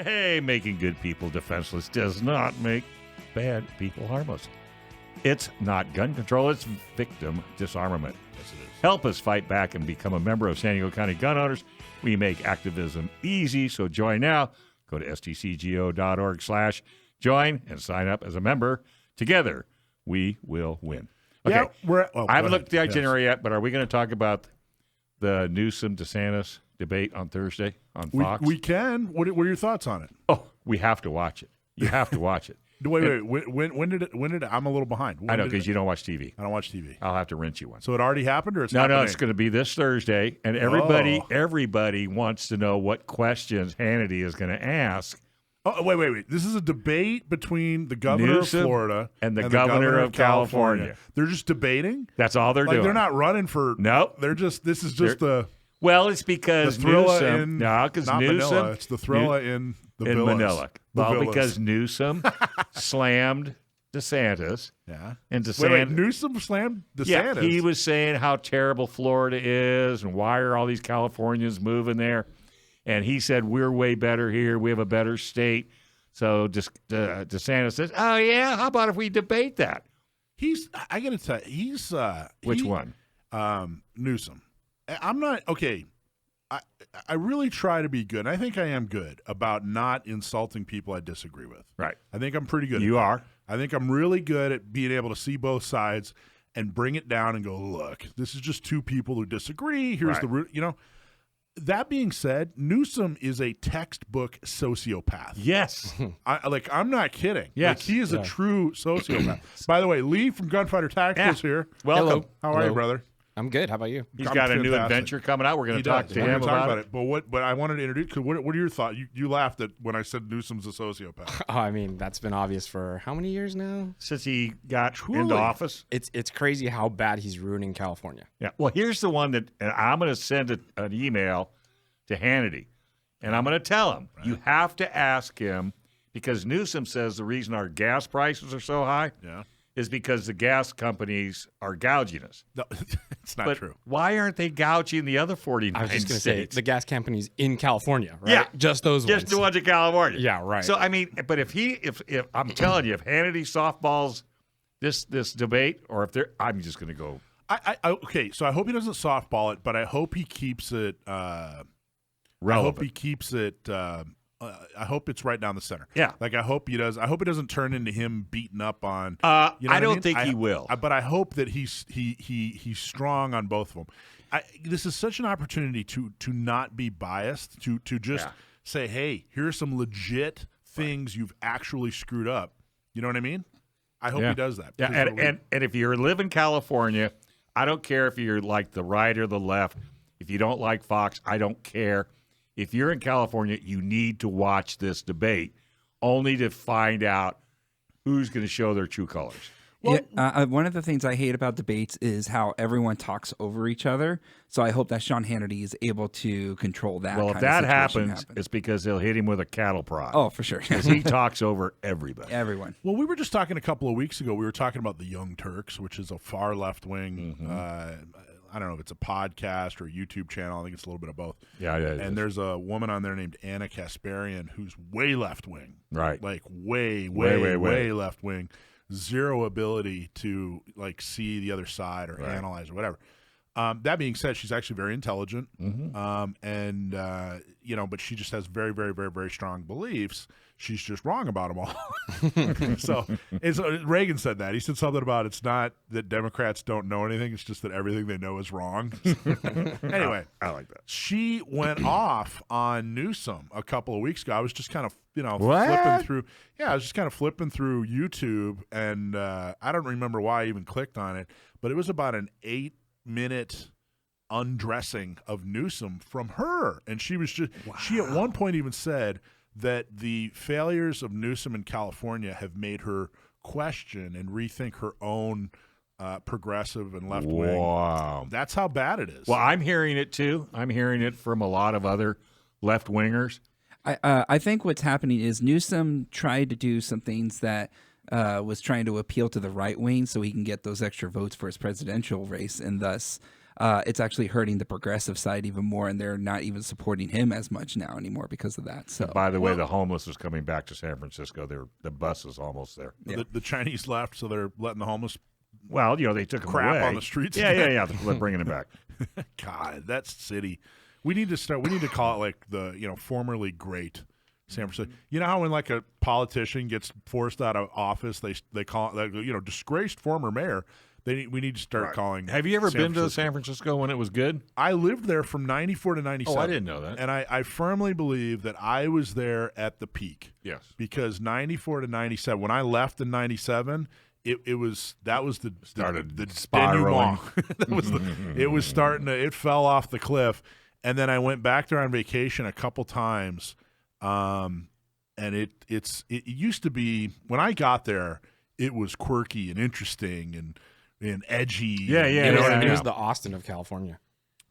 Hey, making good people defenseless does not make bad people harmless. It's not gun control, it's victim disarmament. Yes, it is. Help us fight back and become a member of San Diego County Gun Owners. We make activism easy, so join now. Go to stcgo.org/join and sign up as a member. Together, we will win. Okay, Yeah, I haven't looked at the itinerary yet, but are we going to talk about the Newsom-DeSantis debate on Thursday on Fox? We can. What are your thoughts on it? Oh, we have to watch it. You have to watch it. Wait. When did it? I'm a little behind. I know, because you don't watch TV. I don't watch TV. I'll have to rent you one. So it already happened, or it's No, happening? it's going to be this Thursday, and everybody wants to know what questions Hannity is going to ask. Oh, wait. This is a debate between the governor Newsom of Florida and the governor of California. They're just debating? That's all they're doing. They're not running for... Nope. This is just the... Well, it's because the Thrilla Newsom... not Manila. It's the Thrilla in the villas. Manila. Well, villas. because Newsom slammed DeSantis. Yeah. And DeSantis... Wait, Newsom slammed DeSantis? Yeah, he was saying how terrible Florida is and why are all these Californians moving there. And he said, we're way better here. We have a better state. So DeSantis says, oh, yeah, how about if we debate that? I got to tell you, Which one? Newsom. I'm not, okay, I really try to be good. And I think I am good about not insulting people I disagree with. Right. I think I'm pretty good. You are. I think I'm really good at being able to see both sides and bring it down and go, look, this is just two people who disagree. Here's the root, That being said, Newsom is a textbook sociopath. Yes. I'm not kidding. Yes. Like, he is a true sociopath. By the way, Lee from Gunfighter Tacticals here. Welcome. Hello. How are you, brother? I'm good. How about you? He's I'm got a new fantastic. adventure coming out. We're going to talk to him about it. But I wanted to introduce, because what are your thoughts? You laughed at when I said Newsom's a sociopath. Oh, I mean, that's been obvious for how many years now? Since he got into office. It's crazy how bad he's ruining California. Yeah. Well, here's the one that and I'm going to send an email to Hannity, and I'm going to tell him, you have to ask him, because Newsom says the reason our gas prices are so high is because the gas companies are gouging us. No, it's not true. Why aren't they gouging the other 49 I was just going to say, states? the gas companies in California, right? Yeah. Just those ones. Just the ones in California. Yeah, right. So, I mean, but if I'm telling you, if Hannity softballs this debate, or if they're, I'm just going to go. Okay, so I hope he doesn't softball it, but I hope he keeps it relevant. I hope he keeps it. I hope it's right down the center. Yeah. Like, I hope he does. I hope it doesn't turn into him beating up on. I don't think he will. But I hope that he's strong on both of them. This is such an opportunity to not be biased. To just say, hey, here's some legit things you've actually screwed up. You know what I mean? I hope he does that. Yeah. And if you live in California, I don't care if you're like the right or the left. If you don't like Fox, I don't care. If you're in California, you need to watch this debate only to find out who's going to show their true colors. Well, one of the things I hate about debates is how everyone talks over each other. So I hope that Sean Hannity is able to control that. Well, if that happens, it's because they'll hit him with a cattle prod. Oh, for sure. Because he talks over everybody. Everyone. Well, we were just talking a couple of weeks ago. We were talking about the Young Turks, which is a far left wing. I don't know if it's a podcast or a YouTube channel. I think it's a little bit of both. Yeah. And there's a woman on there named Anna Kasparian who's way left wing. Right. Like way left wing. Zero ability to like see the other side or analyze or whatever. That being said, she's actually very intelligent. And but she just has very, very, very, very strong beliefs. She's just wrong about them all. So Reagan said that. He said something about it's not that Democrats don't know anything. It's just that everything they know is wrong. Anyway. I like that. She went off on Newsom a couple of weeks ago. I was just kind of, flipping through. Yeah, I was just kind of flipping through YouTube, and I don't remember why I even clicked on it, but it was about an 8-minute undressing of Newsom from her. And she was just, she at one point even said that the failures of Newsom in California have made her question and rethink her own progressive and left wing. Wow. That's how bad it is. Well, I'm hearing it too. I'm hearing it from a lot of other left wingers. I think what's happening is Newsom tried to do some things that was trying to appeal to the right wing so he can get those extra votes for his presidential race, and thus it's actually hurting the progressive side even more, and they're not even supporting him as much now anymore because of that. So, By the way, the homeless is coming back to San Francisco. The bus is almost there. Yeah. The Chinese left, so they're letting the homeless Well, they took them crap away. on the streets. Yeah. They're bringing it back. God, that city. We need to call it like the formerly great San Francisco. You know how when like a politician gets forced out of office, they call it like, disgraced former mayor. We need to start calling. Have you ever been to San Francisco when it was good? I lived there from 94 to 97. Oh, I didn't know that. And I firmly believe that I was there at the peak. Yes. Because 94 to 97, when I left in 97, it was the Started the spiraling. denouement. It was starting to, it fell off the cliff. And then I went back there on vacation a couple times. And it used to be, when I got there, it was quirky and interesting and edgy. Yeah. It was the Austin of California.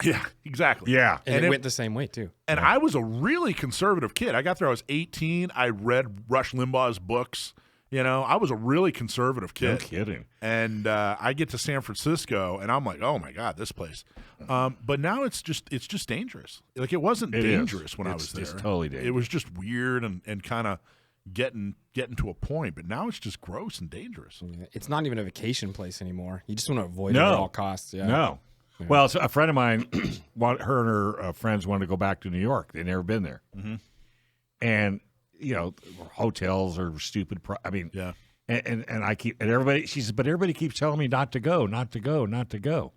Yeah, exactly. Yeah. And it went the same way, too. And I was a really conservative kid. I got there, I was 18. I read Rush Limbaugh's books. I was a really conservative kid. No kidding. And I get to San Francisco, and I'm like, oh, my God, this place. But now it's just dangerous. Like, it wasn't dangerous when I was there. It's totally dangerous. It was just weird and kind of getting to a point. But now it's just gross and dangerous. It's not even a vacation place anymore. You just want to avoid it at all costs. Yeah. No. Yeah. Well, so a friend of mine, her and her friends wanted to go back to New York. They'd never been there. Mm-hmm. And, hotels are stupid. Yeah. And everybody, she says, but everybody keeps telling me not to go, not to go, not to go.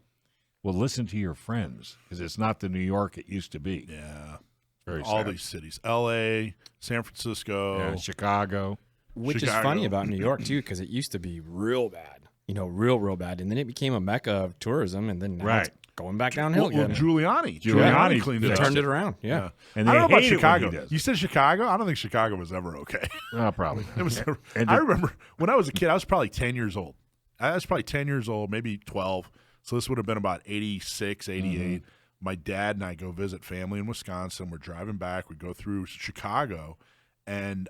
Well, listen to your friends, because it's not the New York it used to be. Yeah. Very all sad. these cities, L.A., San Francisco, Chicago. Which is funny about New York, too, because it used to be real bad. Real bad. And then it became a mecca of tourism, and then now it's going back downhill again. Giuliani cleaned it up. Turned it around, yeah. And I don't know about hate it when Chicago. he does. You said Chicago? I don't think Chicago was ever okay. Probably. It was. I remember when I was a kid, I was probably 10 years old. Maybe 12. So this would have been about 86, 88. Mm-hmm. My dad and I go visit family in Wisconsin. We're driving back. We go through Chicago, and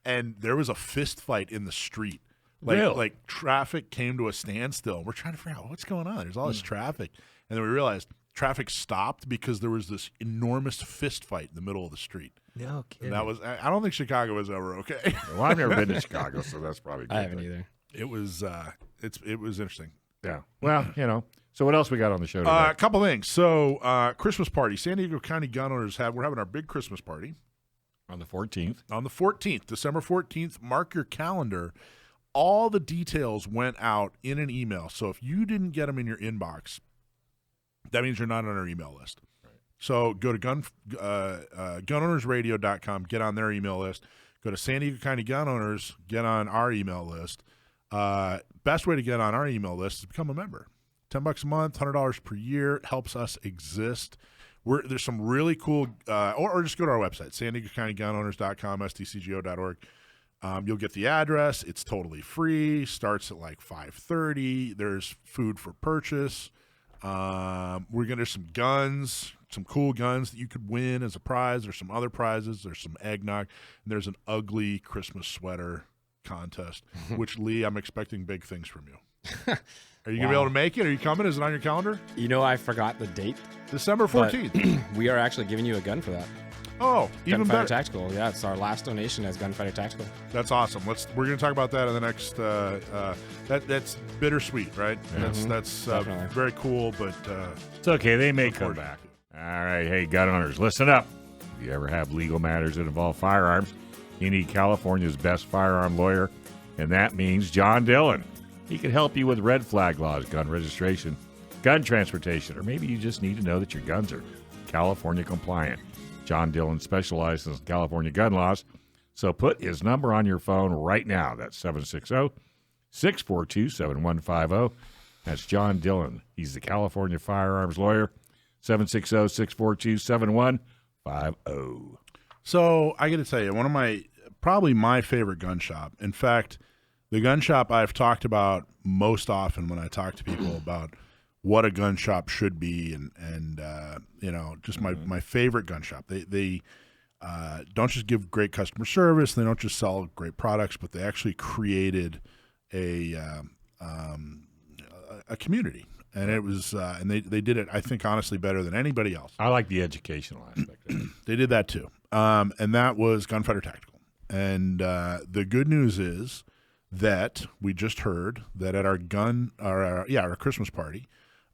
and there was a fist fight in the street. Like traffic came to a standstill. We're trying to figure out what's going on. There's all this traffic. And then we realized traffic stopped because there was this enormous fist fight in the middle of the street. No kidding. And I don't think Chicago was ever okay. Well, I've never been to Chicago, so that's probably good. I haven't either. It was it was interesting. Yeah. Well, So what else we got on the show today? A couple things. So Christmas party. San Diego County gun owners we're having our big Christmas party. On the 14th. On the 14th, December 14th. Mark your calendar. All the details went out in an email. So if you didn't get them in your inbox, that means you're not on our email list. Right. So go to gunownersradio.com, get on their email list. Go to San Diego County Gun Owners, get on our email list. Best way to get on our email list is to become a member. $10 a month, $100 per year. It helps us exist. There's some really cool, or just go to our website, San Diego County Gun Owners.com, SDCGO.org. You'll get the address. It's totally free. Starts at like 5:30. There's food for purchase. There's some guns, some cool guns that you could win as a prize. There's some other prizes. There's some eggnog. And there's an ugly Christmas sweater contest, which, Lee, I'm expecting big things from you. Are you going to be able to make it? Are you coming? Is it on your calendar? I forgot the date. December 14th. We are actually giving you a gun for that. Oh, even Gunfighter better. Tactical. Yeah, it's our last donation as Gunfighter Tactical. That's awesome. We're going to talk about that in the next. That's bittersweet, right? Mm-hmm. That's Definitely. very cool, but It's okay. They may look come forward to back. All right. Hey, gun owners, listen up. If you ever have legal matters that involve firearms, you need California's best firearm lawyer, and that means John Dillon. He can help you with red flag laws, gun registration, gun transportation, or maybe you just need to know that your guns are California compliant. John Dillon specializes in California gun laws, so put his number on your phone right now. That's 760-642-7150. That's John Dillon. He's the California firearms lawyer, 760-642-7150. So I got to tell you, probably my favorite gun shop. In fact, the gun shop I've talked about most often when I talk to people about what a gun shop should be, and just my favorite gun shop. They don't just give great customer service. They don't just sell great products, but they actually created a community. And it was, and they did it, I think, honestly, better than anybody else. I like the educational aspect of it. They did that too. And that was Gunfighter Tactical. And the good news is that we just heard that at our Christmas party,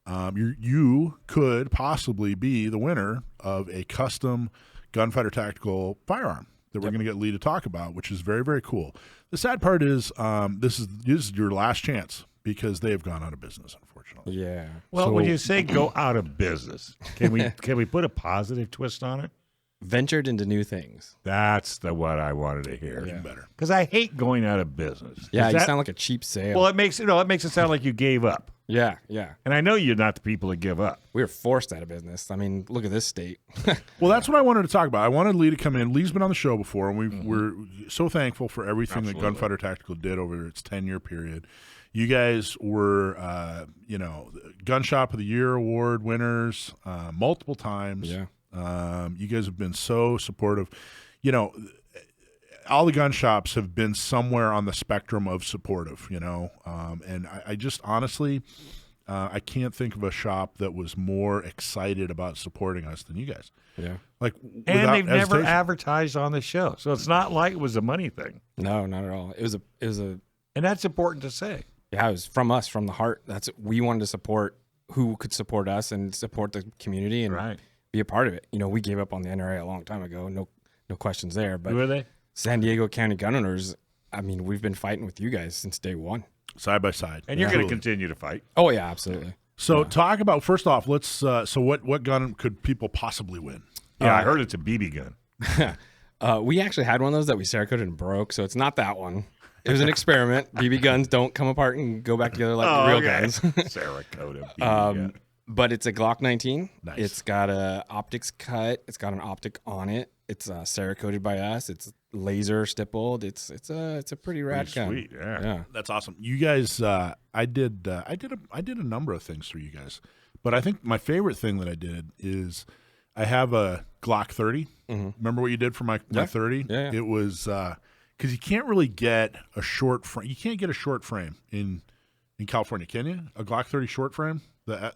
you could possibly be the winner of a custom Gunfighter Tactical firearm that we're going to get Lee to talk about, which is very, very cool. The sad part is this is your last chance because they have gone out of business, unfortunately. Yeah. Well, when you say go out of business, can we put a positive twist on it? Ventured into new things. That's what I wanted to hear. Even better. Because I hate going out of business. Yeah, you sound like a cheap sale. Well, it makes it sound like you gave up. Yeah, yeah. And I know you're not the people that give up. We were forced out of business. I mean, look at this state. Well, that's what I wanted to talk about. I wanted Lee to come in. Lee's been on the show before, and we're so thankful for everything that Gunfighter Tactical did over its 10-year period. You guys were, Gun Shop of the Year award winners multiple times. Yeah. You guys have been so supportive. All the gun shops have been somewhere on the spectrum of supportive, and I just honestly, I can't think of a shop that was more excited about supporting us than you guys. Yeah. And they've never advertised on the show. So it's not like it was a money thing. No, not at all. It was a And that's important to say. Yeah, it was from us, from the heart. We wanted to support who could support us and support the community and be a part of it. We gave up on the NRA a long time ago. No questions there. But who are they? San Diego County Gun Owners. I mean, we've been fighting with you guys since day one. Side by side. And you're going to continue to fight. Oh, yeah, absolutely. So talk about, first off, let's so what gun could people possibly win? Yeah, I heard it's a BB gun. We actually had one of those that we Cerakoted and broke, so it's not that one. It was an experiment. BB guns don't come apart and go back together like the real guns. Cerakoted BB gun. But it's a Glock 19. Nice. It's got a optics cut. It's got an optic on it. It's Cerakoted by us. It's laser stippled. It's a pretty rad gun. Sweet, yeah. That's awesome. You guys, I did a number of things for you guys, but I think my favorite thing that I did is I have a Glock 30. Mm-hmm. Remember what you did for my 30? Yeah. It was because you can't really get a short frame. You can't get a short frame in California, can you? A Glock 30 short frame. The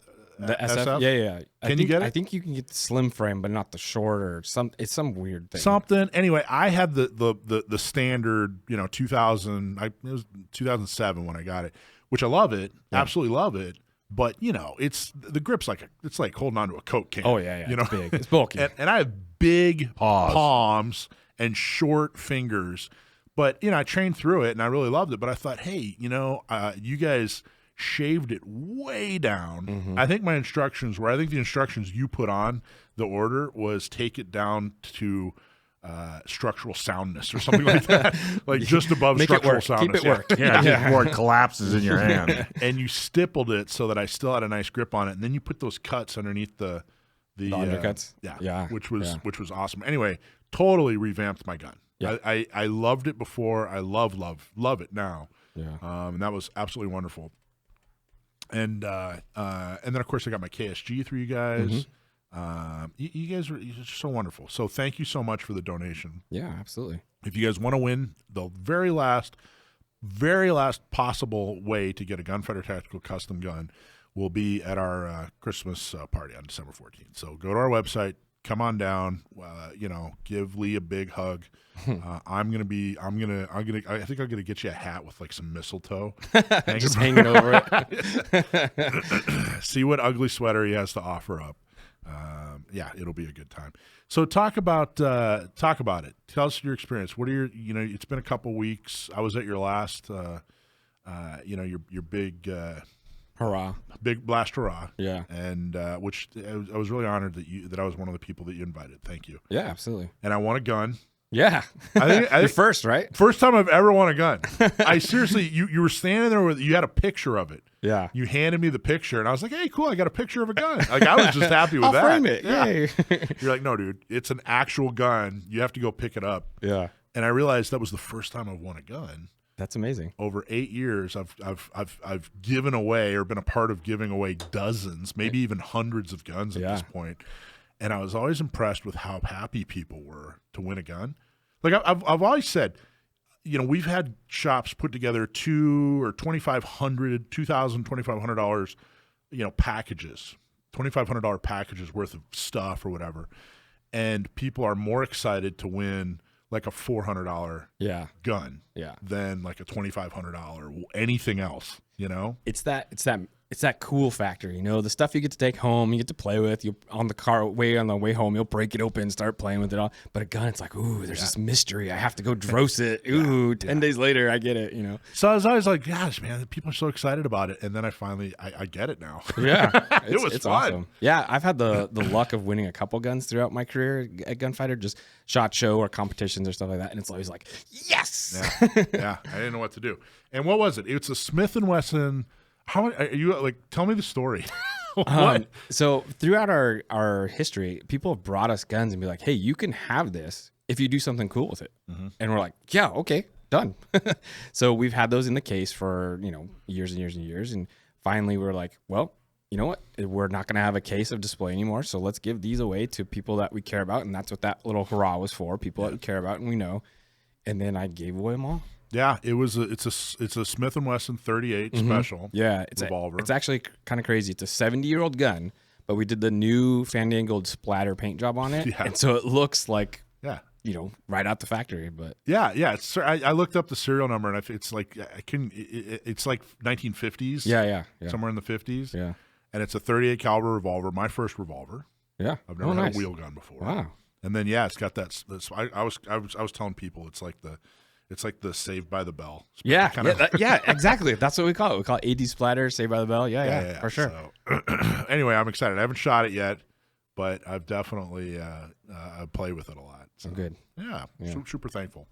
SF? Yeah. Can you get it? I think you can get the slim frame, but not the short or some. It's some weird thing. Something. Anyway, I had the standard. 2000. It was 2007 when I got it, which I love it. Yeah. Absolutely love it. But it's the grip's it's like holding on to a Coke can. Oh yeah. It's big. It's bulky. and I have big palms and short fingers. But I trained through it and I really loved it. But I thought, hey, you guys shaved it way down. Mm-hmm. I think the instructions you put on the order was take it down to structural soundness or something like that, like just above structural soundness. Keep it work. Yeah, before it collapses in your hand. And you stippled it so that I still had a nice grip on it, and then you put those cuts underneath the undercuts. Which was awesome. Anyway, totally revamped my gun. Yeah. I loved it before. I love it now. Yeah. And that was absolutely wonderful. And then of course I got my KSG through you guys. Mm-hmm. You guys were just so wonderful. So thank you so much for the donation. Yeah, absolutely. If you guys want to win the very last possible way to get a Gunfighter Tactical custom gun, will be at our Christmas party on December 14th. So go to our website. Come on down, give Lee a big hug. I think I'm gonna get you a hat with like some mistletoe just hanging over it. See what ugly sweater he has to offer up. It'll be a good time. So talk about it. Tell us your experience. What are your, it's been a couple weeks. I was at your last, your big. Hurrah! Big blast hurrah! Yeah, and which I was really honored that I was one of the people that you invited. Thank you. Yeah, absolutely. And I won a gun. Yeah, I think you're first, right? First time I've ever won a gun. I seriously, you were standing there you had a picture of it. Yeah, you handed me the picture, and I was like, "Hey, cool! I got a picture of a gun." Like I was just happy with I'll that. Frame it. Yeah. Yay. You're like, "No, dude, it's an actual gun. You have to go pick it up." Yeah. And I realized that was the first time I've won a gun. That's amazing. Over 8 years, I've given away or been a part of giving away dozens, maybe even hundreds of guns at this point. And I was always impressed with how happy people were to win a gun. Like I've always said, we've had shops put together $2,000 or $2,500, $2,000, $2,500 packages, $2,500 packages worth of stuff or whatever, and people are more excited to win like a $400 gun than like a $2,500 anything else. It's that cool factor, the stuff you get to take home, you get to play with. You on the way home, you'll break it open, start playing with it all. But a gun, it's like, ooh, there's this mystery. I have to go drose it. Ooh, 10 days later, I get it. So I was always like, gosh, man, people are so excited about it. And then I finally, I get it now. Yeah, it's fun. Awesome. Yeah, I've had the luck of winning a couple guns throughout my career at Gunfighter, just SHOT Show or competitions or stuff like that. And it's always like, yes. Yeah, I didn't know what to do. And what was it? It's a Smith & Wesson. How are you like? Tell me the story. What? So throughout our history, people have brought us guns and be like, "Hey, you can have this if you do something cool with it." Mm-hmm. And we're like, "Yeah, okay, done." So we've had those in the case for years and years and years, and finally we're like, "Well, you know what? We're not going to have a case of display anymore. So let's give these away to people that we care about." And that's what that little hurrah was for: people that we care about and we know. And then I gave away them all. Yeah, it's a Smith & Wesson 38 special. Yeah, it's revolver. It's actually kind of crazy. It's a 70-year-old gun, but we did the new fandangled splatter paint job on it, and so it looks like right out the factory. But I looked up the serial number, and it's like it's like 1950s. Yeah, somewhere in the 50s. Yeah, and it's a 38 caliber revolver, my first revolver. Yeah, I've never had a wheel gun before. Wow. And then it's got that. I was telling people it's like the Saved by the Bell. Yeah, exactly. That's what we call it. We call it AD splatter, Saved by the Bell. Yeah, for sure. So, anyway, I'm excited. I haven't shot it yet, but I've definitely played with it a lot. So good. Yeah. Super thankful.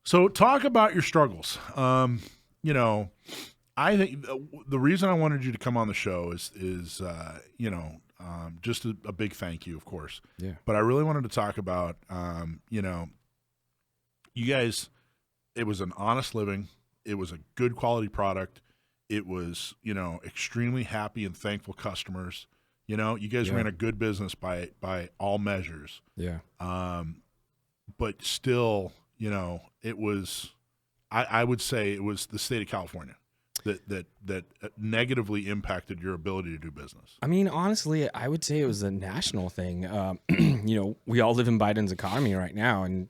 So talk about your struggles. I think the reason I wanted you to come on the show is just a big thank you, of course. Yeah. But I really wanted to talk about, you guys. It was an honest living. It was a good quality product. It was, extremely happy and thankful customers. You guys ran a good business by all measures. Yeah. But still, it was, I would say it was the state of California that negatively impacted your ability to do business. I mean, honestly, I would say it was a national thing. We all live in Biden's economy right now, and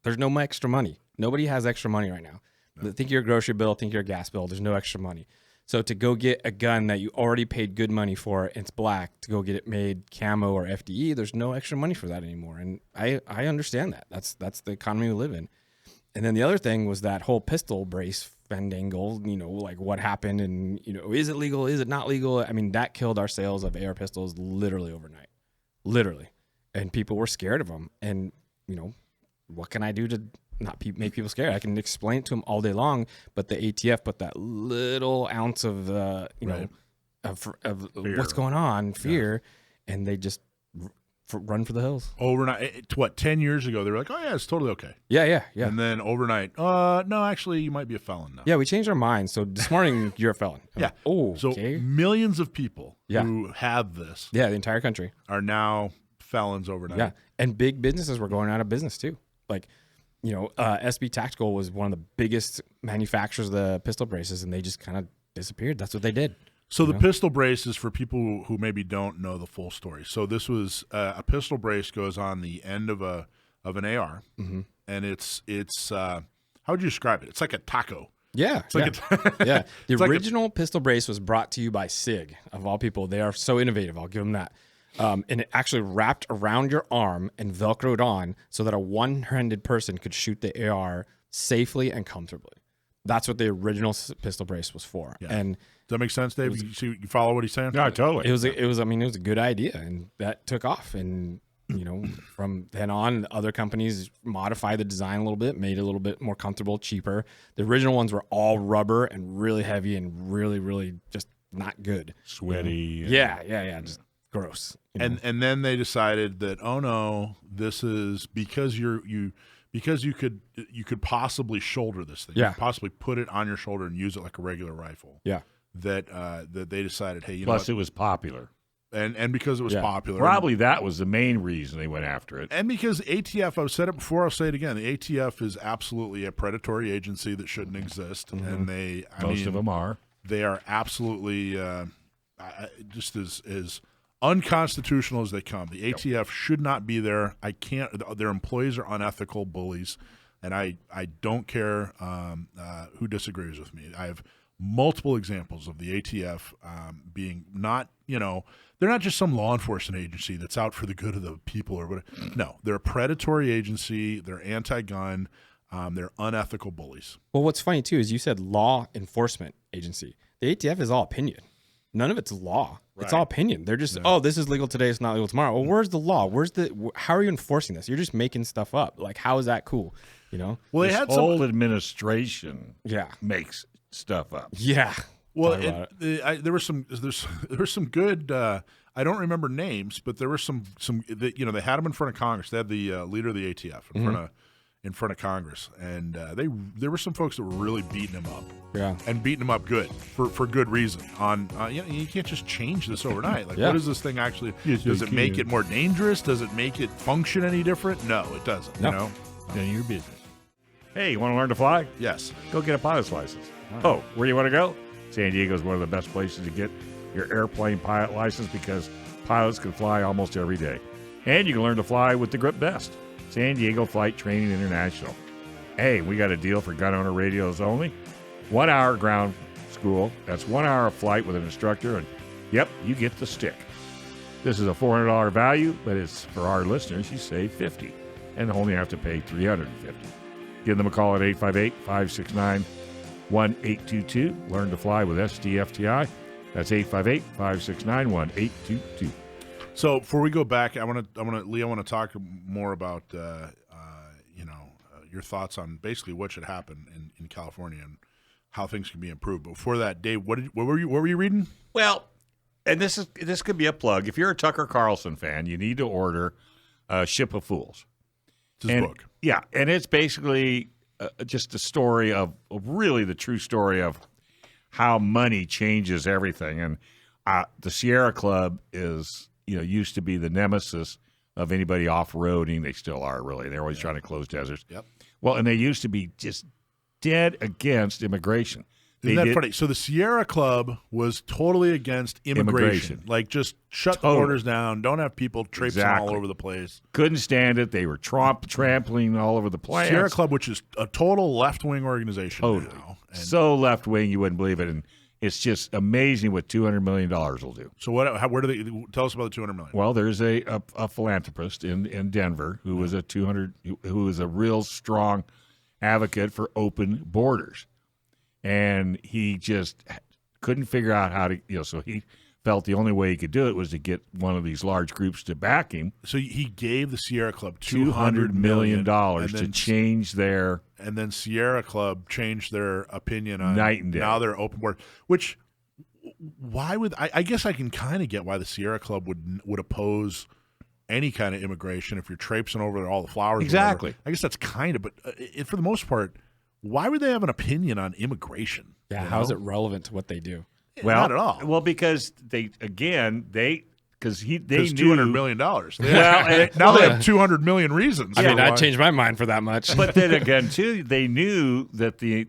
there's no extra money. Nobody has extra money right now. No. Think your grocery bill, think your gas bill. There's no extra money. So to go get a gun that you already paid good money for, and it's black, to go get it made camo or FDE, there's no extra money for that anymore. And I understand that. That's the economy we live in. And then the other thing was that whole pistol brace fandangle, like what happened and, is it legal? Is it not legal? I mean, that killed our sales of AR pistols literally overnight. Literally. And people were scared of them. And, what can I do to not make people scared? I can explain it to them all day long, but the ATF put that little ounce of, of what's going on, fear, and they just run for the hills. Overnight, 10 years ago, they were like, oh, yeah, it's totally okay. Yeah. And then overnight, no, actually, you might be a felon now. Yeah, we changed our minds. So this morning, you're a felon. Yeah. So millions of people who have this. Yeah, the entire country. Are now felons overnight. Yeah, and big businesses were going out of business, too. Like, SB Tactical was one of the biggest manufacturers of the pistol braces, and they just kind of disappeared. That's what they did. So the pistol brace is for people who maybe don't know the full story. So this was a pistol brace goes on the end of an AR, and it's how would you describe it? It's like a taco. Yeah, it's like The original pistol brace was brought to you by SIG, of all people. They are so innovative. I'll give them that. And it actually wrapped around your arm and Velcroed on so that a one-handed person could shoot the AR safely and comfortably. That's what the original pistol brace was for. Yeah. And does that make sense, Dave? You follow what he's saying? No, totally. It was a good idea, and that took off. And from then on, other companies modified the design a little bit, made it a little bit more comfortable, cheaper. The original ones were all rubber and really heavy and really, really just not good. Sweaty. Yeah. Just gross. And then they decided that, oh no, this is because you could possibly shoulder this thing. Yeah. You could possibly put it on your shoulder and use it like a regular rifle. Yeah. That they decided, hey, Plus it was popular. And because it was popular. Probably that was the main reason they went after it. And because ATF, I've said it before, I'll say it again, the ATF is absolutely a predatory agency that shouldn't exist. And Most of them are. They are absolutely just as unconstitutional as they come. The ATF should not be there. I can't. Their employees are unethical bullies, and I don't care who disagrees with me. I have multiple examples of the ATF being not, they're not just some law enforcement agency that's out for the good of the people or whatever. No, they're a predatory agency. They're anti-gun. They're unethical bullies. Well, what's funny too is you said law enforcement agency. The ATF is all opinion. None of it's law. Right. It's all opinion. They're just, this is legal today, it's not legal tomorrow. Well, where's the law? How are you enforcing this? You're just making stuff up. Like, how is that cool? Well, they had whole administration makes stuff up. Yeah. Well, there were some good. I don't remember names, but there were some. They had them in front of Congress. They had the leader of the ATF in front of Congress, and there were some folks that were really beating him up. Yeah, and beating him up good for good reason. You can't just change this overnight. Like, what does this thing actually? Does it make it more dangerous? Does it make it function any different? No, it doesn't. No. None of your business. Hey, you want to learn to fly? Yes. Go get a pilot's license. Oh, where do you want to go? San Diego is one of the best places to get your airplane pilot license because pilots can fly almost every day. And you can learn to fly with the grip best. San Diego Flight Training International. Hey, we got a deal for gun owner radios only. 1 hour ground school. That's 1 hour of flight with an instructor. And, yep, you get the stick. This is a $400 value, but it's for our listeners. You save $50 and only have to pay $350. Give them a call at 858-569-1822. Learn to fly with SDFTI. That's 858-569-1822. So before we go back, Lee, I want to talk more about your thoughts on basically what should happen in California and how things can be improved. But before that, Dave, what were you reading? Well, and this could be a plug. If you're a Tucker Carlson fan, you need to order Ship of Fools. It's his book. Yeah, and it's basically just a story of really the true story of how money changes everything. And the Sierra Club is, used to be the nemesis of anybody off-roading. They still are, really. They're always trying to close deserts. Yep. Well, and they used to be just dead against immigration. Isn't that funny? So the Sierra Club was totally against immigration. Like, just shut the borders down. Don't have people traipsing all over the place. Couldn't stand it. They were trampling all over the place. Sierra Club, which is a total left-wing organization now. So left-wing, you wouldn't believe it. And it's just amazing what $200 million will do. So where do they – tell us about the $200 million. Well, there's a philanthropist in Denver who was who was a real strong advocate for open borders. And he just couldn't figure out how to, so he felt the only way he could do it was to get one of these large groups to back him. So he gave the Sierra Club $200 million to change their. And then Sierra Club changed their opinion on night and day. Now they're open board. Which, why would I guess I can kind of get why the Sierra Club would oppose any kind of immigration if you're traipsing over all the flowers. Exactly. I guess that's kind of, but for the most part. Why would they have an opinion on immigration? Yeah, how is it relevant to what they do? Well, not at all. Well, because they knew $200 million. Well, now they have 200 million reasons. I mean, I'd change my mind for that much. But then again, too, they knew that the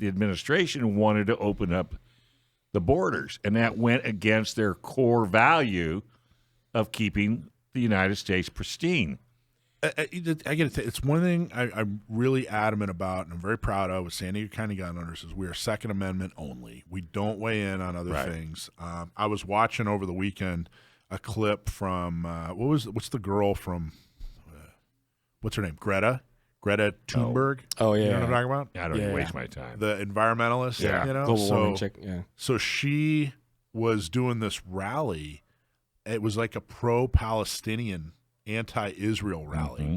administration wanted to open up the borders, and that went against their core value of keeping the United States pristine. I get to say, it's one thing I'm really adamant about, and I'm very proud of with San Diego County Gun Owners is we are Second Amendment only. We don't weigh in on other things. I was watching over the weekend a clip from what's the girl from what's her name? Greta Thunberg. Oh yeah, you know what I'm talking about? I don't even waste my time. The environmentalist. Yeah, global warming chick. Yeah. So she was doing this rally. It was like a pro-Palestinian, anti-Israel rally. Mm-hmm.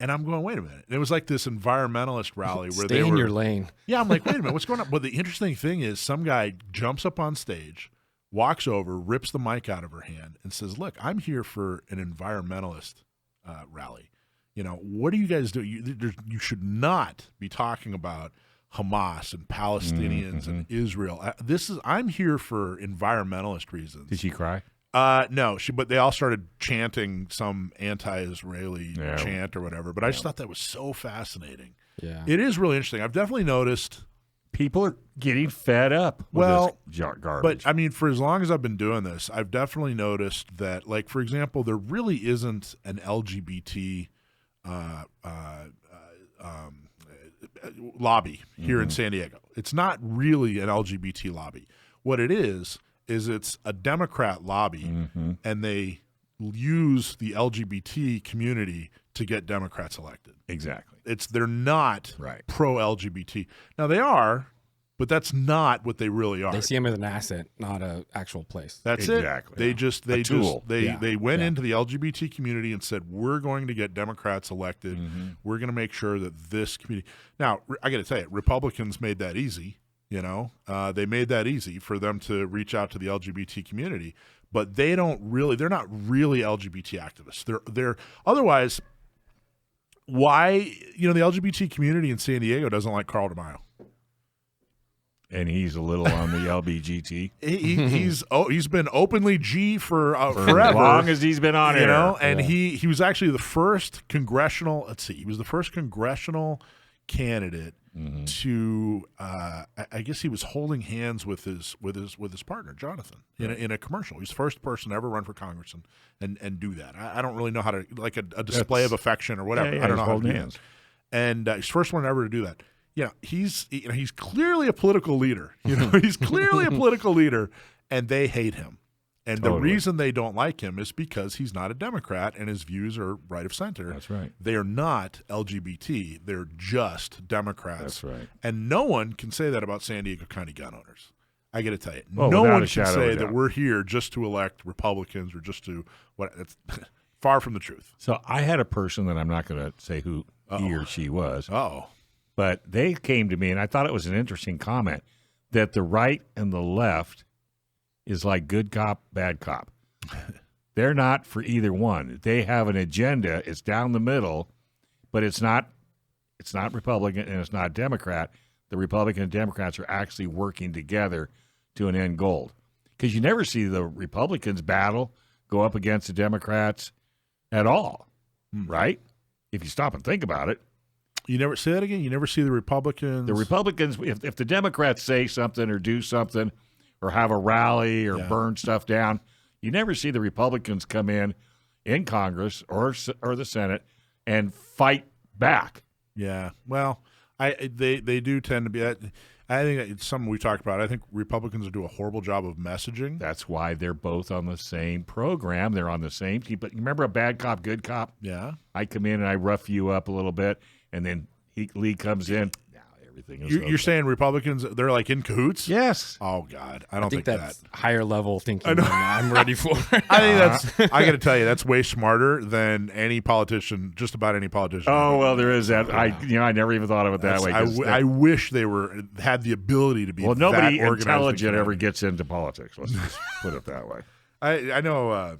And I'm going, wait a minute. And it was like this environmentalist rally where Stay in your lane. Yeah, I'm like, wait a minute, what's going on? But the interesting thing is some guy jumps up on stage, walks over, rips the mic out of her hand, and says, look, I'm here for an environmentalist rally. What do you guys do? You should not be talking about Hamas and Palestinians and Israel. I'm here for environmentalist reasons. Did she cry? No, but they all started chanting some anti-Israeli chant or whatever. But I just thought that was so fascinating. Yeah, it is really interesting. I've definitely noticed People are getting fed up with this garbage. But I mean, for as long as I've been doing this, I've definitely noticed that, like, for example, there really isn't an LGBT lobby here in San Diego. It's not really an LGBT lobby. What it is it's a Democrat lobby, and they use the LGBT community to get Democrats elected. Exactly. They're not pro-LGBT. Now they are, but that's not what they really are. They see them as an asset, not an actual place. That's exactly. it. They went into the LGBT community and said, we're going to get Democrats elected. We're going to make sure that this community. Now, I got to tell you, Republicans made that easy. You know, they made that easy for them to reach out to the LGBT community, but they're not really LGBT activists. They're otherwise. Why, the LGBT community in San Diego doesn't like Carl DeMaio. And he's a little on the LBGT. He's been openly G for forever, as long as he's been on air. And he was actually the first congressional. Let's see, he was the first congressional candidate to. I guess he was holding hands with his partner Jonathan in a commercial. He's the first person to ever run for Congress and do that. I don't really know how to, like, a display of affection or whatever. I don't know how to do hands. And he's the first one ever to do that. He's clearly a political leader. He's clearly a political leader, and they hate him. And the reason they don't like him is because he's not a Democrat and his views are right of center. That's right. They are not LGBT. They're just Democrats. That's right. And no one can say that about San Diego County gun owners. I got to tell you, well, no one can say that we're here just to elect Republicans or just to what. It's far from the truth. So I had a person that I'm not going to say who he or she was. But they came to me, and I thought it was an interesting comment that the right and the left is like good cop, bad cop. They're not for either one. They have an agenda. It's down the middle, but it's not Republican and it's not Democrat. The Republican and Democrats are actually working together to an end goal. Because you never see the Republicans battle go up against the Democrats at all, right? If you stop and think about it. You never say that again? You never see the Republicans? The Republicans, if the Democrats say something or do something or have a rally or burn stuff down, you never see the Republicans come in Congress or the Senate and fight back. Yeah. Well, they do tend to be. I think it's something we talked about. I think Republicans do a horrible job of messaging. That's why they're both on the same program. They're on the same team. But you remember a bad cop, good cop? Yeah. I come in and I rough you up a little bit, and then Lee comes in. Now everything is You're saying Republicans, they're like in cahoots? Yes. Oh, God. I don't think that's that. higher level thinking than I'm ready for. I think I got to tell you, that's way smarter than any politician, just about any politician. Oh, well, there is that. I never even thought of it that way. I wish they had the ability to be well, nobody that organized intelligent ever gets into politics. Let's just put it that way. I know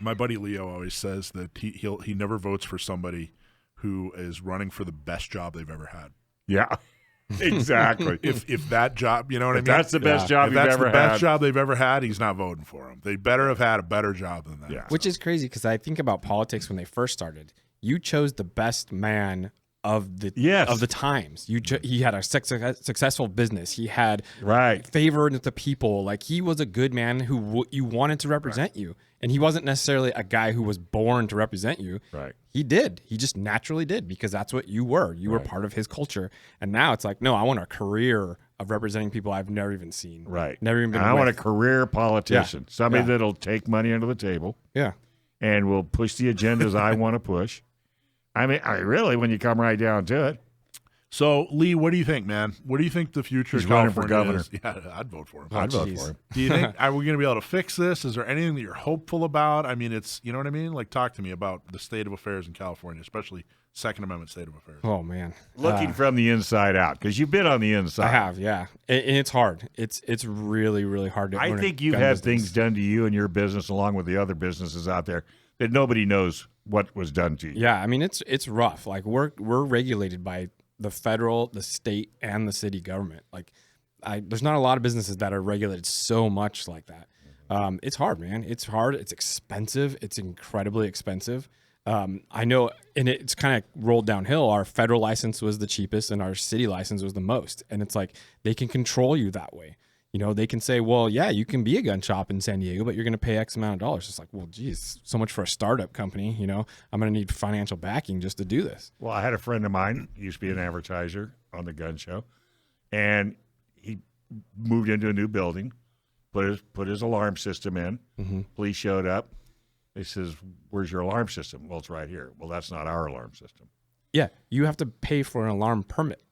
my buddy Leo always says that he never votes for somebody who is running for the best job they've ever had. Yeah, exactly. if that job, you know what I mean? That's the best job you've ever had. If that's the best job they've ever had, he's not voting for him. They better have had a better job than that. Yeah. Which is crazy because I think about politics when they first started. You chose the best man of the times. He had a successful business. He had favor with the people. Like, he was a good man who you wanted to represent you. And he wasn't necessarily a guy who was born to represent you. Right. He did. He just naturally did because that's what you were. You were part of his culture. And now it's like, no, I want a career of representing people I've never even seen. Right. Never even been I with. want a career politician. Somebody that'll take money under the table. Yeah. And will push the agendas I want to push. I mean, really, when you come right down to it. So, Lee, what do you think, man? What do you think the future of California running for governor. is? Yeah, I'd vote for him. I'd vote for him. Do you think, are we going to be able to fix this? Is there anything that you're hopeful about? I mean, you know what I mean? Like, talk to me about the state of affairs in California, especially Second Amendment state of affairs. Oh, man. Looking from the inside out, because you've been on the inside. I have, yeah. And it's hard. It's really, really hard to I think you've had things done to you and your business, along with the other businesses out there, that nobody knows what was done to you. Yeah, I mean, it's rough. Like, we're regulated by the federal, the state, and the city government. Like, there's not a lot of businesses that are regulated so much like that. It's hard, man. It's hard. It's expensive. It's incredibly expensive. I know, and it's kind of rolled downhill. Our federal license was the cheapest and our city license was the most. And it's like, they can control you that way. You know, they can say, well, yeah, you can be a gun shop in San Diego, but you're going to pay X amount of dollars. It's like, well, geez, so much for a startup company. You know, I'm going to need financial backing just to do this. Well, I had a friend of mine, he used to be an advertiser on the gun show, and he moved into a new building, put his alarm system in. Mm-hmm. Police showed up. They says, where's your alarm system? Well, it's right here. Well, that's not our alarm system. Yeah, you have to pay for an alarm permit.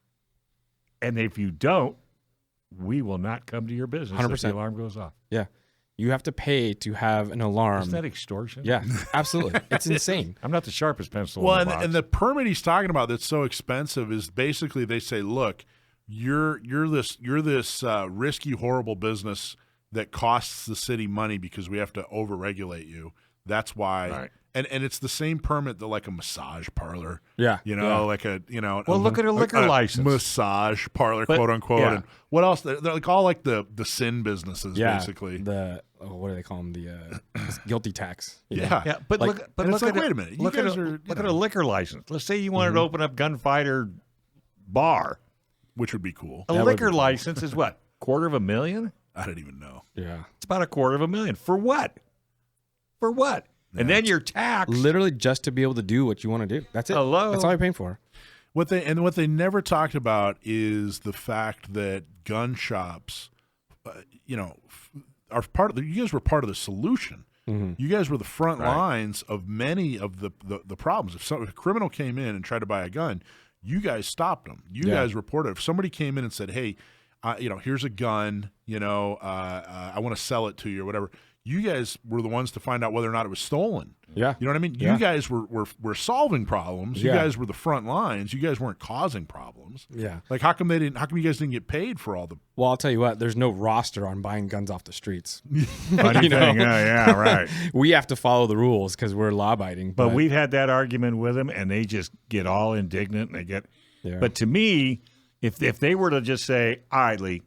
And if you don't, we will not come to your business 100%. if the alarm goes off. Yeah, you have to pay to have an alarm. Isn't that extortion? Yeah, absolutely. It's insane. I'm not the sharpest pencil Well, in the box. and the permit he's talking about that's so expensive is basically they say, look, you're this risky, horrible business that costs the city money because we have to overregulate you. That's why. Right. And it's the same permit that like a massage parlor. Yeah. You know, like a, you know. Well, look at a liquor license. Massage parlor, But, quote unquote. yeah. And what else? They're like all like the sin businesses, Yeah, basically. what do they call them? The guilty tax. you know? Yeah. Yeah, but Like- look, but and look it's like, at wait a minute, you Look at guys are, look at a liquor license. Let's say you wanted to open up Gunfighter Bar. Which would be cool. A That would liquor be cool. license is what? $250,000? I don't even know. Yeah. It's about $250,000 for what? For what? And then you're taxed. Literally just to be able to do what you want to do. That's it. Hello? That's all you're paying for. What they never talked about is the fact that gun shops, are part of. You guys were part of the solution. Mm-hmm. You guys were the front Right. lines of many of the problems. If a criminal came in and tried to buy a gun, you guys stopped them. You Yeah. guys reported. If somebody came in and said, "Hey, here's a gun. I want to sell it to you or whatever," you guys were the ones to find out whether or not it was stolen. Yeah. You know what I mean? Yeah. You guys were solving problems. You Yeah. guys were the front lines. You guys weren't causing problems. Yeah. Like how come you guys didn't get paid for all the Well, I'll tell you what, there's no roster on buying guns off the streets. Funny You know? thing. Yeah, right. We have to follow the rules because we're law abiding. But we've had that argument with them, and they just get all indignant. And they get. Yeah. But to me, if they were to just say, "All right, Lee,